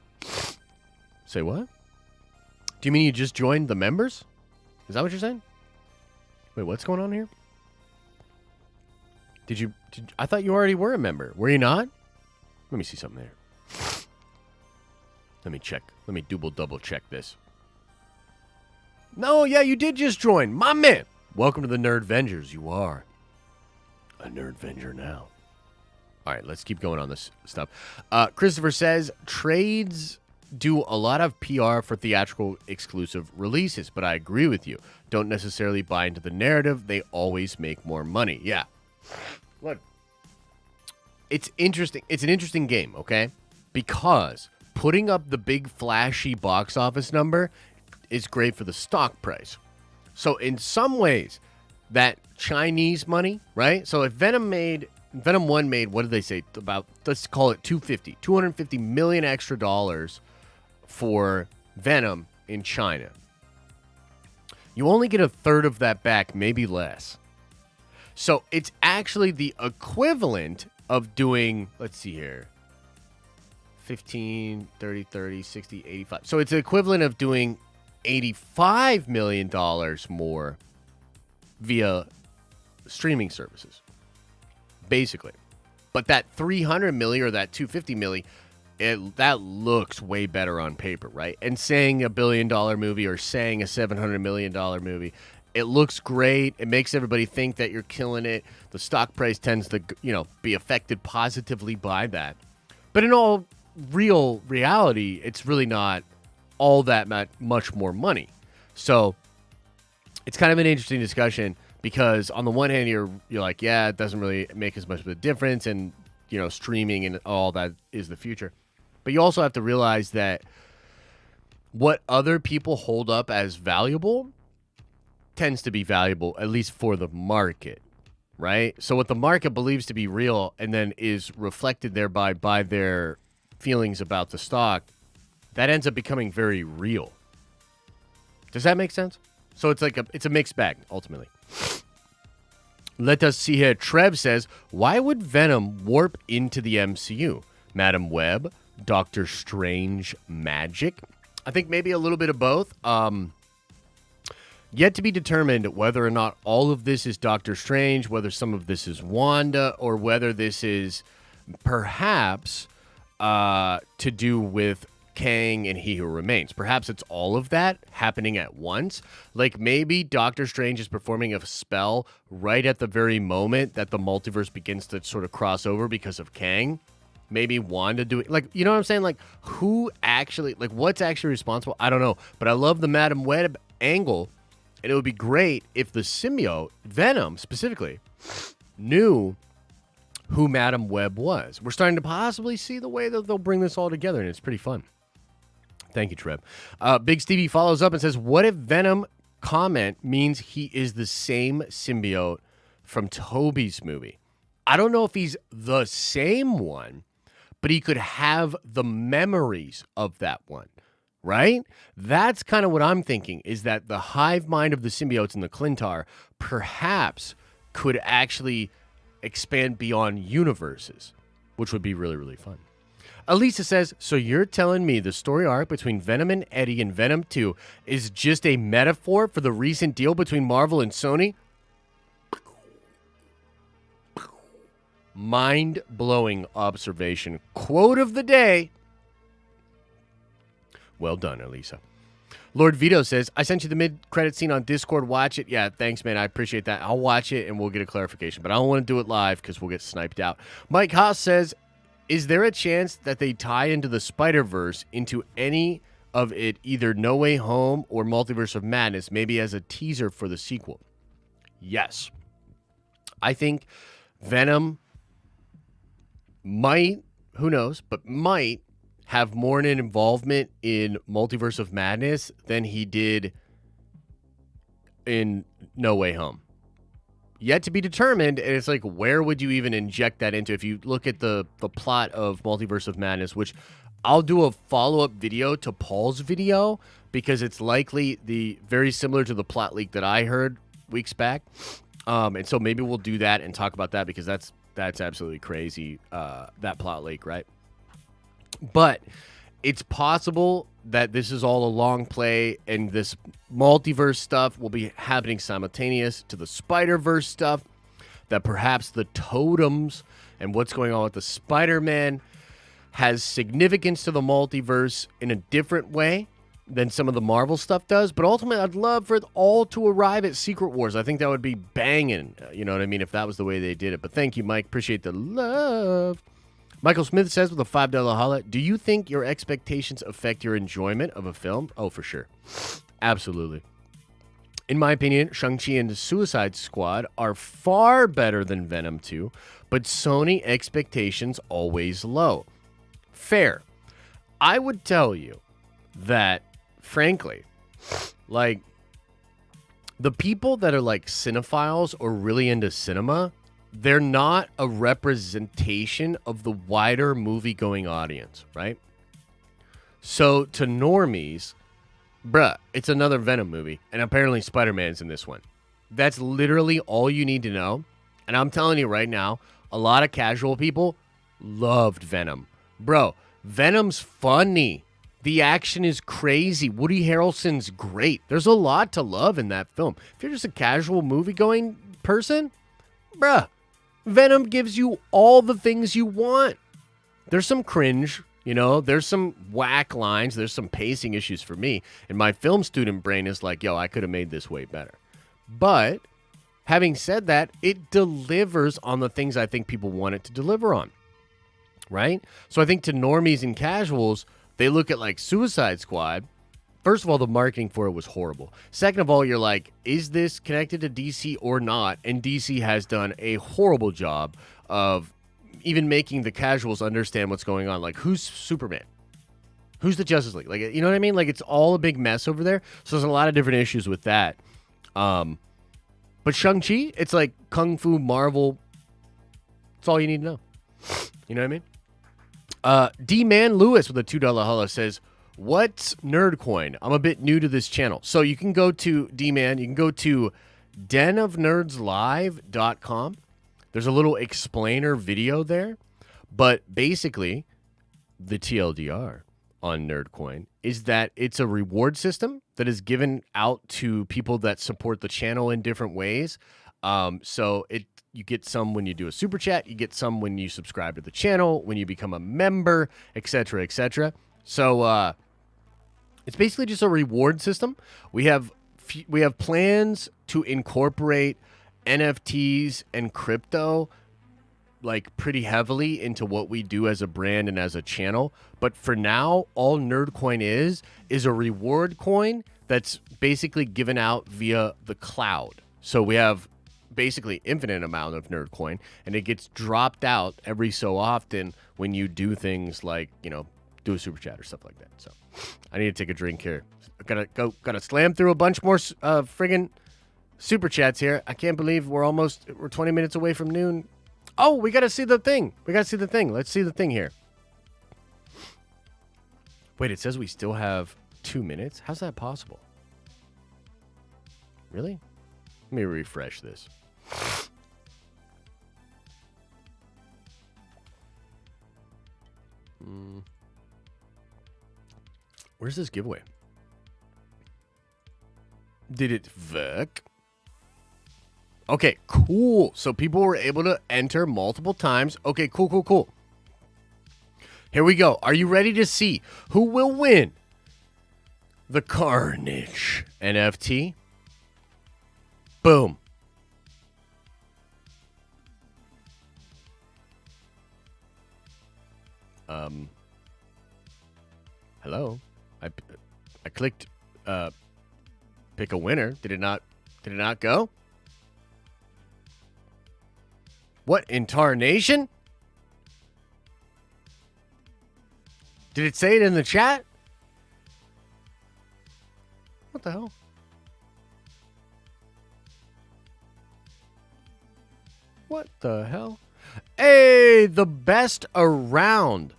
Say what? Do you mean you just joined the members? Is that what you're saying? Wait, what's going on here? I thought you already were a member. Were you not? Let me see something there. Let me check. Let me double check this. No, yeah, you did just join. My man. Welcome to the Nerd Vengers. You are a Nerd Venger now. All right, let's keep going on this stuff. Christopher says, trades do a lot of PR for theatrical exclusive releases, but I agree with you. Don't necessarily buy into the narrative. They always make more money. Yeah. Look, it's interesting. It's an interesting game, okay? Because putting up the big flashy box office number is great for the stock price. So in some ways, that Chinese money, right? So if Venom 1 made, what did they say? About, let's call it 250 million extra dollars for Venom in China. You only get a third of that back, maybe less. So it's actually the equivalent of doing, let's see here, 15, 30, 60, 85. So it's the equivalent of doing $85 million more via streaming services, basically. But that 300 million or that 250 million, that looks way better on paper, right? And saying $1 billion movie or saying a $700 million movie, it looks great. It makes everybody think that you're killing it. The stock price tends to, be affected positively by that. But in all real reality, it's really not all that much more money. So it's kind of an interesting discussion because on the one hand, you're like, yeah, it doesn't really make as much of a difference, and streaming and all that is the future. But you also have to realize that what other people hold up as valuable tends to be valuable, at least for the market, right? So what the market believes to be real and then is reflected thereby by their feelings about the stock, that ends up becoming very real. Does that make sense? So it's like it's a mixed bag, ultimately. Let us see here. Trev says, why would Venom warp into the MCU? Madam Web, Doctor Strange magic? I think maybe a little bit of both. Yet to be determined whether or not all of this is Doctor Strange, whether some of this is Wanda, or whether this is perhaps to do with Kang and He Who Remains. Perhaps it's all of that happening at once. Like maybe Doctor Strange is performing a spell right at the very moment that the multiverse begins to sort of cross over because of Kang. Maybe Wanda doing, like, you know what I'm saying? Like, who actually, like, what's actually responsible? I don't know. But I love the Madam Web angle. And it would be great if the symbiote, Venom specifically, knew who Madam Web was. We're starting to possibly see the way that they'll bring this all together, and it's pretty fun. Thank you, Trev. Big Stevie follows up and says, what if Venom comment means he is the same symbiote from Tobey's movie? I don't know if he's the same one, but he could have the memories of that one, right? That's kind of what I'm thinking, is that the hive mind of the symbiotes in the Clintar perhaps could actually expand beyond universes, which would be really, really fun. Elisa says, so you're telling me the story arc between Venom and Eddie in Venom 2 is just a metaphor for the recent deal between Marvel and Sony? Mind-blowing observation. Quote of the day. Well done, Elisa. Lord Vito says, I sent you the mid-credit scene on Discord. Watch it. Yeah, thanks, man. I appreciate that. I'll watch it, and we'll get a clarification. But I don't want to do it live because we'll get sniped out. Mike Haas says, is there a chance that they tie into the Spider-Verse into any of it, either No Way Home or Multiverse of Madness, maybe as a teaser for the sequel? Yes. I think Venom might, who knows, but might have more an involvement in Multiverse of Madness than he did in No Way Home. Yet to be determined, and it's like, where would you even inject that into? If you look at the plot of Multiverse of Madness, which I'll do a follow-up video to Paul's video, because it's likely very similar to the plot leak that I heard weeks back. And so maybe we'll do that and talk about that, because that's absolutely crazy, that plot leak, right? But it's possible that this is all a long play, and this multiverse stuff will be happening simultaneous to the Spider-Verse stuff, that perhaps the totems and what's going on with the Spider-Man has significance to the multiverse in a different way than some of the Marvel stuff does. But ultimately, I'd love for it all to arrive at Secret Wars. I think that would be banging, you know what I mean, if that was the way they did it. But thank you, Mike. Appreciate the love. Michael Smith says with a $5 holla, do you think your expectations affect your enjoyment of a film? Oh, for sure. Absolutely. In my opinion, Shang-Chi and the Suicide Squad are far better than Venom 2, but Sony expectations always low. Fair. I would tell you that, frankly, like, the people that are like cinephiles or really into cinema, they're not a representation of the wider movie-going audience, right? So to normies, bruh, it's another Venom movie, and apparently Spider-Man's in this one. That's literally all you need to know. And I'm telling you right now, a lot of casual people loved Venom. Bro, Venom's funny. The action is crazy. Woody Harrelson's great. There's a lot to love in that film. If you're just a casual movie-going person, bruh, Venom gives you all the things you want. There's some cringe, you know, there's some whack lines, there's some pacing issues for me. And my film student brain is like, yo, I could have made this way better. But having said that, it delivers on the things I think people want it to deliver on, right? So I think to normies and casuals, they look at like Suicide Squad. First of all, the marketing for it was horrible. Second of all, you're like, is this connected to DC or not? And DC has done a horrible job of even making the casuals understand what's going on. Like, who's Superman? Who's the Justice League? Like, you know what I mean? Like, it's all a big mess over there. So there's a lot of different issues with that. But Shang-Chi, it's like Kung Fu Marvel. That's all you need to know. You know what I mean? D-Man Lewis with a $2 holla says, what's Nerdcoin? I'm a bit new to this channel. So you can go to D-Man. You can go to denofnerdslive.com. There's a little explainer video there. But basically, the TLDR on Nerdcoin is that it's a reward system that is given out to people that support the channel in different ways. So you get some when you do a super chat. You get some when you subscribe to the channel, when you become a member, etc., etc. So it's basically just a reward system. We have plans to incorporate NFTs and crypto like pretty heavily into what we do as a brand and as a channel. But for now, all Nerdcoin is a reward coin that's basically given out via the cloud. So we have basically infinite amount of Nerdcoin, and it gets dropped out every so often when you do things like, you know, do a super chat or stuff like that. So I need to take a drink here. Gotta slam through a bunch more friggin' super chats here. I can't believe we're 20 minutes away from noon. Oh, we gotta see the thing. Let's see the thing here. Wait, it says we still have 2 minutes? How's that possible? Really? Let me refresh this. Where's this giveaway? Did it work? Okay, cool. So people were able to enter multiple times. Okay, cool. Here we go. Are you ready to see who will win the Carnage NFT? Boom. Hello. I clicked pick a winner. Did it not go? What in tarnation? Did it say it in the chat? What the hell? What the hell? Hey, the best around.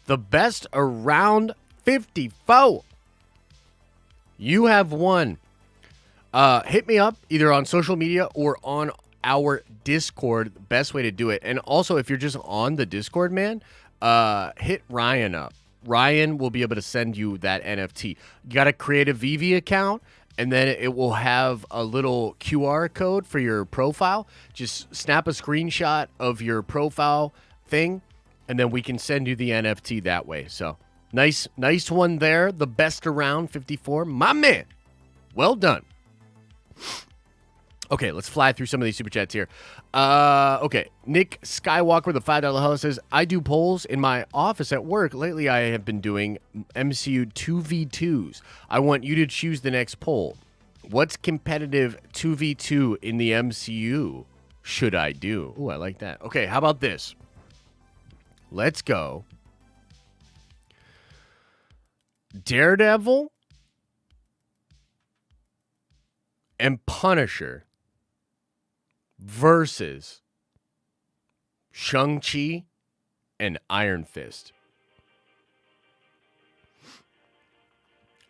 The best around 54. You have won. Hit me up either on social media or on our Discord. The best way to do it. And also, if you're just on the Discord, man, hit Ryan up. Ryan will be able to send you that NFT. You got to create a VV account, and then it will have a little QR code for your profile. Just snap a screenshot of your profile thing, and then we can send you the NFT that way. So nice one there. The best around 54. My man. Well done. Okay, let's fly through some of these super chats here. Okay, Nick Skywalker with a $5 hello says, I do polls in my office at work. Lately, I have been doing MCU 2v2s. I want you to choose the next poll. What's competitive 2v2 in the MCU should I do? Ooh, I like that. Okay, how about this? Let's go. Daredevil and Punisher versus Shang-Chi and Iron Fist.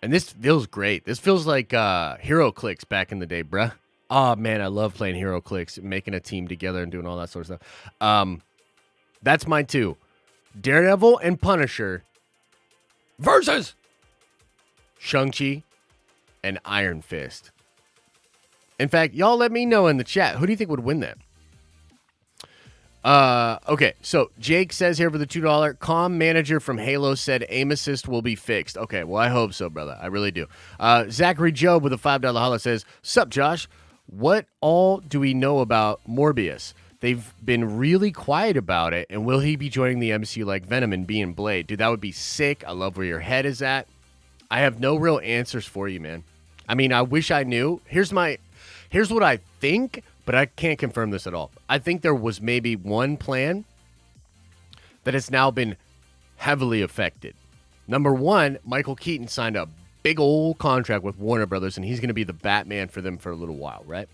And this feels great. This feels like Hero Clicks back in the day, bruh. Oh, man, I love playing Hero Clicks, making a team together and doing all that sort of stuff. That's mine, too. Daredevil and Punisher versus Shang-Chi and Iron Fist. In fact, y'all let me know in the chat. Who do you think would win that? Okay, so Jake says here for the $2, comm manager from Halo said aim assist will be fixed. Okay, well, I hope so, brother. I really do. Zachary Job with a $5 holla says, sup, Josh? What all do we know about Morbius? They've been really quiet about it, and will he be joining the MCU like Venom and being Blade? Dude, that would be sick. I love where your head is at. I have no real answers for you, man. I mean, I wish I knew. Here's what I think, but I can't confirm this at all. I think there was maybe one plan that has now been heavily affected. Number one, Michael Keaton signed a big old contract with Warner Brothers, and he's going to be the Batman for them for a little while, right?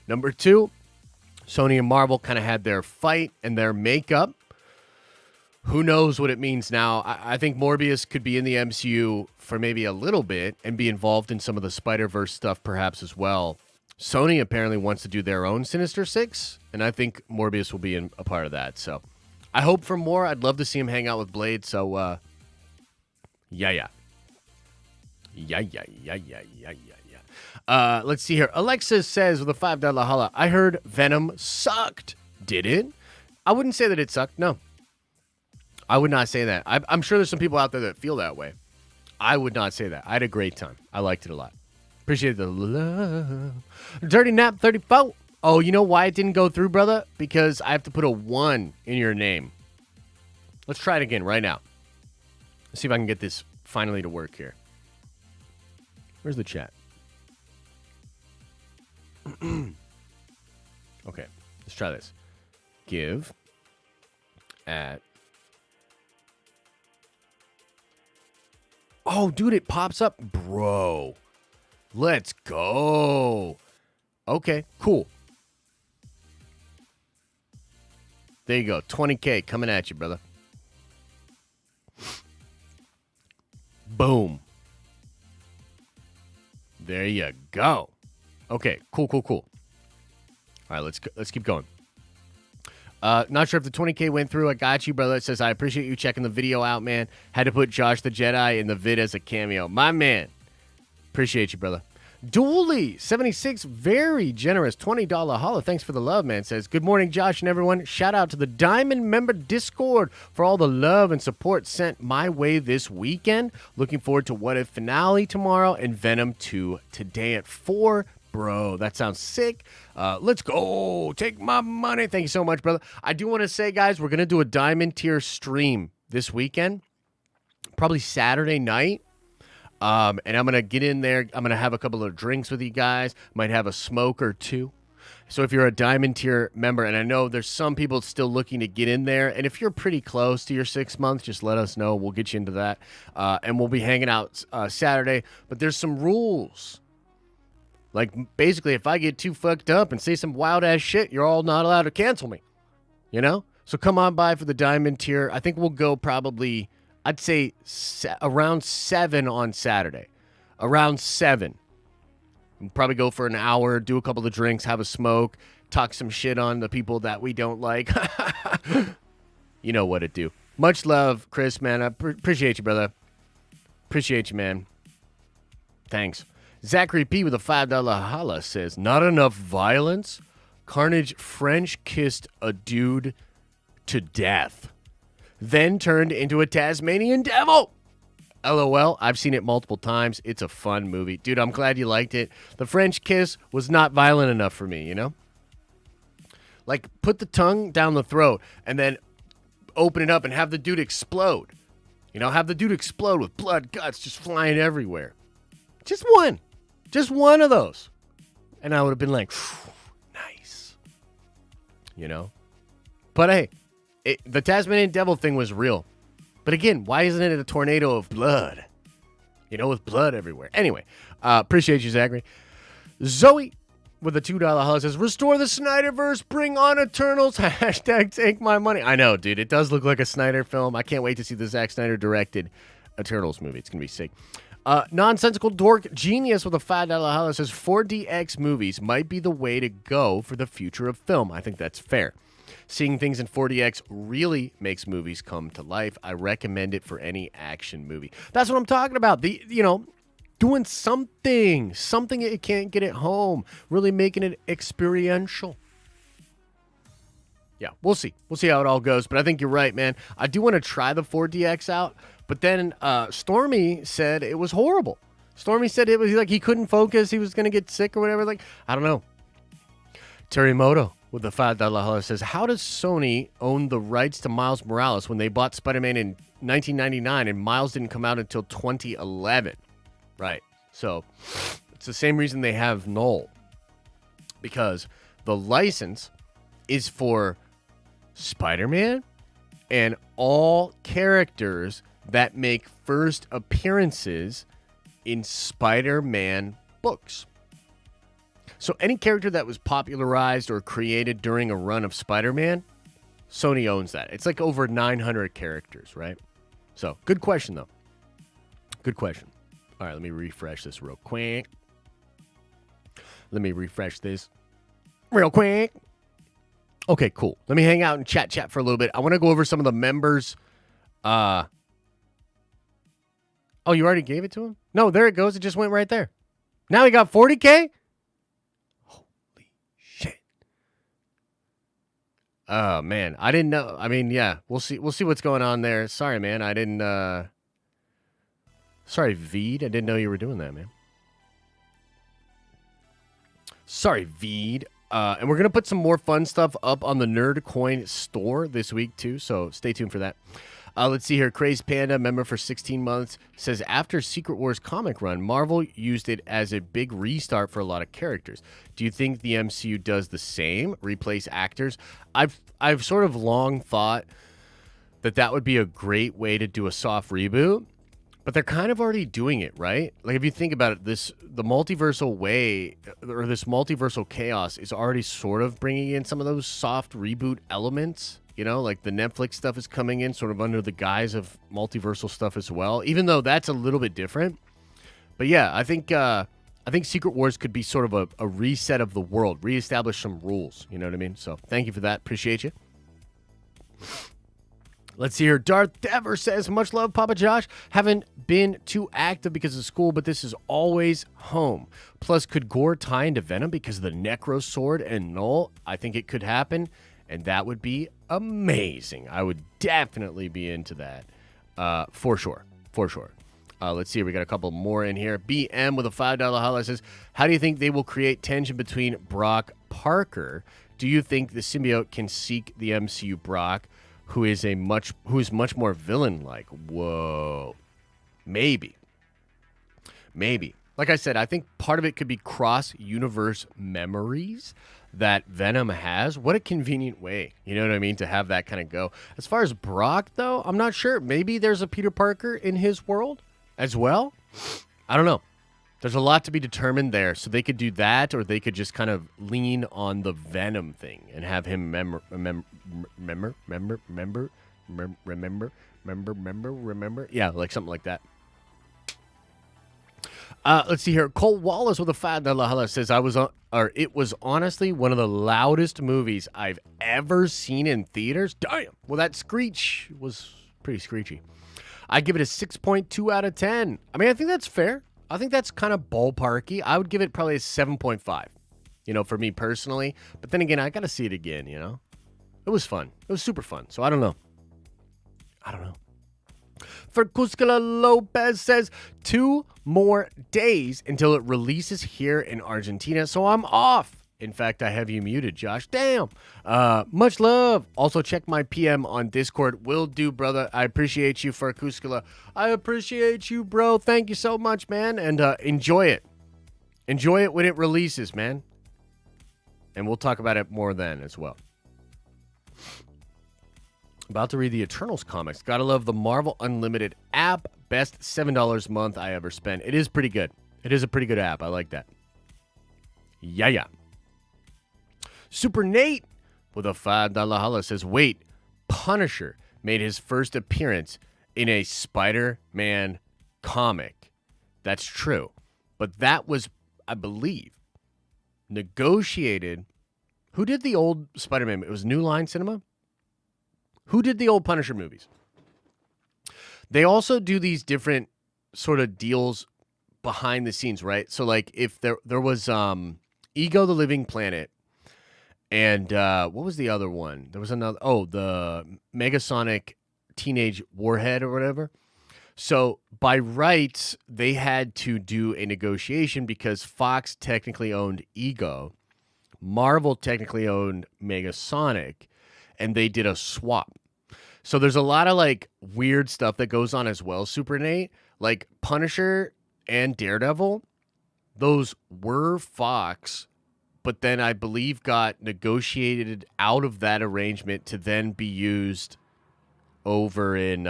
Number two, Sony and Marvel kind of had their fight and their makeup. Who knows what it means now? I think Morbius could be in the MCU for maybe a little bit and be involved in some of the Spider-Verse stuff perhaps as well. Sony apparently wants to do their own Sinister Six, and I think Morbius will be a part of that. So I hope for more. I'd love to see him hang out with Blade. So, yeah. Let's see here. Alexa says with a $5 holla, I heard Venom sucked. Did it? I wouldn't say that it sucked. No. I would not say that. I'm sure there's some people out there that feel that way. I would not say that. I had a great time. I liked it a lot. Appreciate the love. Dirty Nap 34. Oh, you know why it didn't go through, brother? Because I have to put a 1 in your name. Let's try it again right now. Let's see if I can get this finally to work here. Where's the chat? Okay, let's try this. Give at. Oh, dude, it pops up. Bro. Let's go. Okay, cool. There you go. 20K coming at you, brother. Boom. There you go. Okay, cool. All right, let's keep going. Not sure if the 20K went through. I got you, brother. It says, I appreciate you checking the video out, man. Had to put Josh the Jedi in the vid as a cameo. My man. Appreciate you, brother. Dooley76, very generous, $20 holla. Thanks for the love, man. Says, good morning, Josh and everyone. Shout out to the Diamond member Discord for all the love and support sent my way this weekend. Looking forward to What If finale tomorrow and Venom 2 today at 4. Bro, that sounds sick. Let's go. Take my money. Thank you so much, brother. I do want to say, guys, we're going to do a Diamond tier stream this weekend, probably Saturday night. And I'm going to get in there. I'm going to have a couple of drinks with you guys. Might have a smoke or two. So if you're a Diamond tier member, and I know there's some people still looking to get in there, and if you're pretty close to your 6 months, just let us know. We'll get you into that. And we'll be hanging out Saturday. But there's some rules. Like, basically, if I get too fucked up and say some wild-ass shit, you're all not allowed to cancel me. You know? So come on by for the Diamond tier. I think we'll go probably... I'd say around 7 on Saturday. Around 7. We'll probably go for an hour, do a couple of drinks, have a smoke, talk some shit on the people that we don't like. You know what to do. Much love, Chris, man. I appreciate you, brother. Appreciate you, man. Thanks. Zachary P. with a $5 holla says, not enough violence? Carnage French kissed a dude to death. Then turned into a Tasmanian devil. LOL, I've seen it multiple times. It's a fun movie. Dude, I'm glad you liked it. The French kiss was not violent enough for me, you know? Like, put the tongue down the throat and then open it up and have the dude explode. You know, have the dude explode with blood, guts just flying everywhere. Just one. Just one of those. And I would have been like, nice. You know? But hey. The Tasmanian devil thing was real. But again, why isn't it a tornado of blood? You know, with blood everywhere. Anyway, appreciate you, Zachary. Zoe with a $2 holla says, restore the Snyderverse, bring on Eternals, hashtag take my money. I know, dude. It does look like a Snyder film. I can't wait to see the Zack Snyder directed Eternals movie. It's going to be sick. Nonsensical Dork Genius with a $5 holla says, 4DX movies might be the way to go for the future of film. I think that's fair. Seeing things in 4DX really makes movies come to life. I recommend it for any action movie. That's what I'm talking about. Doing something you can't get at home. Really making it experiential. Yeah, we'll see. We'll see how it all goes. But I think you're right, man. I do want to try the 4DX out. But then Stormy said it was horrible. Stormy said it was like he couldn't focus. He was going to get sick or whatever. Like, I don't know. Terimoto with the $5 holla says, how does Sony own the rights to Miles Morales when they bought Spider-Man in 1999 and Miles didn't come out until 2011? Right. So it's the same reason they have Null. Because the license is for Spider-Man and all characters that make first appearances in Spider-Man books. So any character that was popularized or created during a run of Spider-Man, Sony owns that. It's like over 900 characters, right? So, good question, though. Good question. All right, let me refresh this real quick. Let me refresh this real quick. Okay, cool. Let me hang out and chat for a little bit. I want to go over some of the members. Oh, you already gave it to him? No, there it goes. It just went right there. Now he got 40K? Oh, man. I didn't know. I mean, yeah. We'll see what's going on there. Sorry, man. I didn't, Sorry, Veed. I didn't know you were doing that, man. Sorry, Veed. And we're going to put some more fun stuff up on the Nerdcoin store this week, too. So stay tuned for that. Let's see here. Crazed Panda, member for 16 months, says, after Secret Wars comic run, Marvel used it as a big restart for a lot of characters. Do you think the MCU does the same? Replace actors? I've sort of long thought that would be a great way to do a soft reboot, but they're kind of already doing it, right? Like, if you think about it, the multiversal way, or this multiversal chaos is already sort of bringing in some of those soft reboot elements. You know, like the Netflix stuff is coming in sort of under the guise of multiversal stuff as well, even though that's a little bit different. But yeah, I think Secret Wars could be sort of a reset of the world, reestablish some rules. You know what I mean? So thank you for that. Appreciate you. Let's see here. Darth Dever says, much love, Papa Josh. Haven't been too active because of school, but this is always home. Plus, could Gore tie into Venom because of the Necro Sword and Null? I think it could happen, and that would be amazing. I would definitely be into that. For sure. For sure. Let's see. We got a couple more in here. BM with a $5 holla says, how do you think they will create tension between Brock Parker? Do you think the symbiote can seek the MCU Brock, who is much more villain-like? Whoa. Maybe. Like I said, I think part of it could be cross-universe memories that Venom has. What a convenient way, you know what I mean, to have that kind of go. As far as Brock, though, I'm not sure. Maybe there's a Peter Parker in his world as well. I don't know. There's a lot to be determined there. So they could do that, or they could just kind of lean on the Venom thing and have him remember. Yeah, like something like that. Let's see here. Cole Wallace with a $5 holla says, it was honestly one of the loudest movies I've ever seen in theaters. Damn. Well, that screech was pretty screechy. I give it a 6.2 out of 10. I mean, I think that's fair. I think that's kind of ballparky. I would give it probably a 7.5, for me personally. But then again, I got to see it again, It was fun. It was super fun. So I don't know. For Cuscala Lopez says, 2 more days until it releases here in Argentina, so I'm off. In fact, I have you muted, Josh. Damn. Much love. Also, check my PM on Discord. Will do, brother. I appreciate you, for Cuscala. I appreciate you, bro. Thank you so much, man. And enjoy it. Enjoy it when it releases, man. And we'll talk about it more then as well. About to read the Eternals comics. Gotta love the Marvel Unlimited app. Best $7 a month I ever spent. It is pretty good. It is a pretty good app. I like that. Yeah. Super Nate with a $5 holla says, wait, Punisher made his first appearance in a Spider-Man comic. That's true. But that was, I believe, negotiated. Who did the old Spider-Man? It was New Line Cinema? Who did the old Punisher movies? They also do these different sort of deals behind the scenes, right? So, like, if there was Ego the Living Planet, and what was the other one? There was another, the Megasonic Teenage Warhead or whatever. So, by rights, they had to do a negotiation because Fox technically owned Ego, Marvel technically owned Megasonic, and they did a swap. So there's a lot of like weird stuff that goes on as well, Super Nate. Like Punisher and Daredevil, those were Fox, but then I believe got negotiated out of that arrangement to then be used over in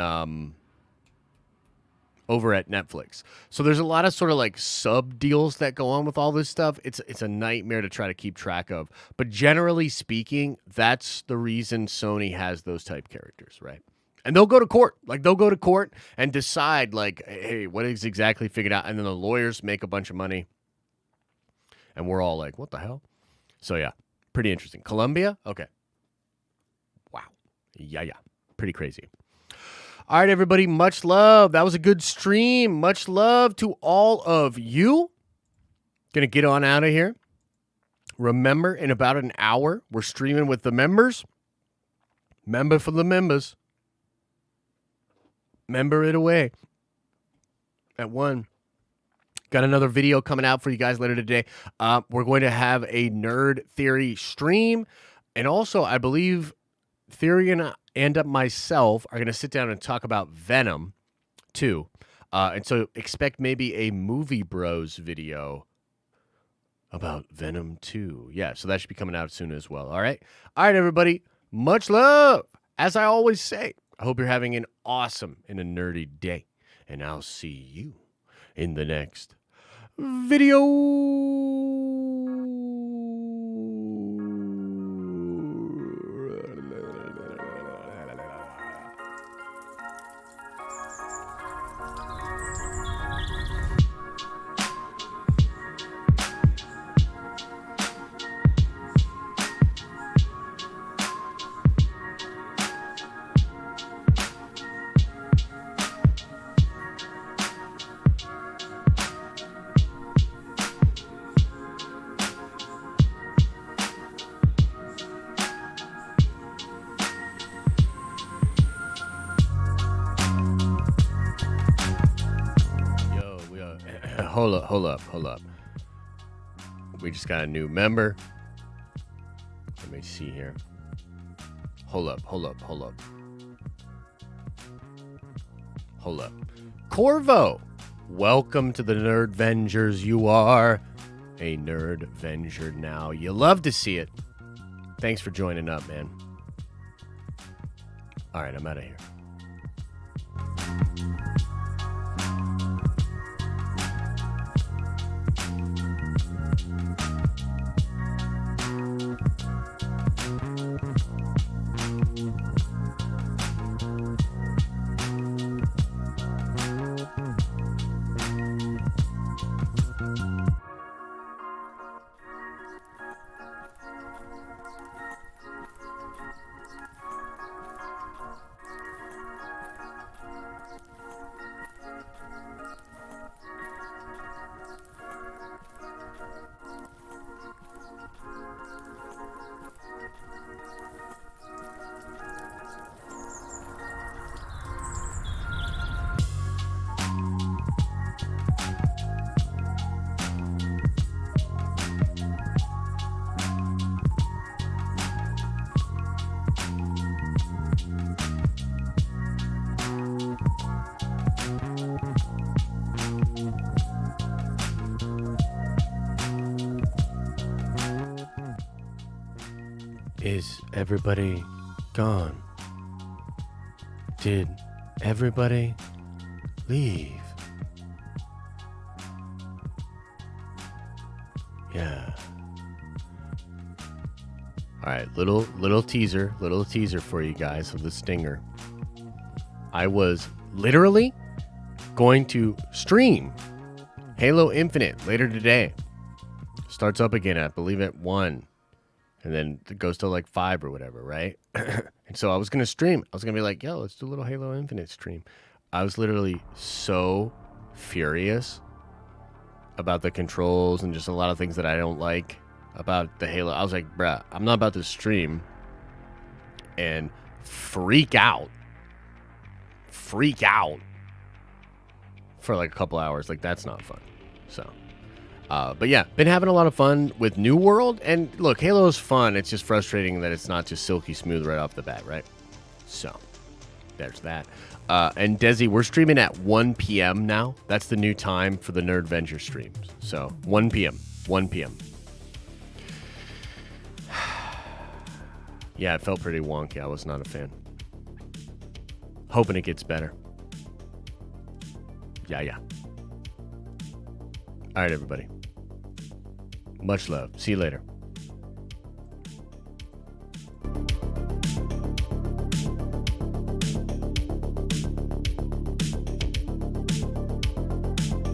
over at Netflix. So there's a lot of sort of like sub deals that go on with all this stuff. It's a nightmare to try to keep track of. But generally speaking, that's the reason Sony has those type characters, right? And they'll go to court. Like they'll go to court and decide like, hey, what is exactly figured out? And then the lawyers make a bunch of money. And we're all like, what the hell? So yeah, pretty interesting. Colombia? Okay. Wow. Yeah. Pretty crazy. All right, everybody, much love. That was a good stream. Much love to all of you. Gonna get on out of here. Remember, in about an hour, we're streaming with the members. Member for the members. Member it away. At 1. Got another video coming out for you guys later today. We're going to have a Nerd Theory stream. And also, I believe Theory and myself are going to sit down and talk about Venom 2. And so expect maybe a Movie Bros video about Venom 2. Yeah, so that should be coming out soon as well. All right, everybody. Much love. As I always say, I hope you're having an awesome and a nerdy day. And I'll see you in the next video. hold up. We just got a new member. Let me see here. Hold up. Corvo, welcome to the Nerd Vengers. You are a Nerd Venger now. You love to see it. Thanks for joining up, man. All right, I'm out of here. Is everybody gone? Did everybody leave? Yeah. All right, little teaser for you guys of the stinger. I was literally going to stream Halo Infinite later today. Starts up again, I believe, at 1. And then it goes to like 5 or whatever, right? And so I was going to stream. I was going to be like, yo, let's do a little Halo Infinite stream. I was literally so furious about the controls and just a lot of things that I don't like about the Halo. I was like, bruh, I'm not about to stream and freak out for like a couple hours. Like, that's not fun. So... but yeah, been having a lot of fun with New World. And look, Halo is fun. It's just frustrating that it's not just silky smooth right off the bat, right? So, there's that. And Desi, we're streaming at 1 p.m. now. That's the new time for the Nerd Venger streams. So, 1 p.m. 1 p.m. Yeah, it felt pretty wonky. I was not a fan. Hoping it gets better. Yeah. All right, everybody. Much love. See you later.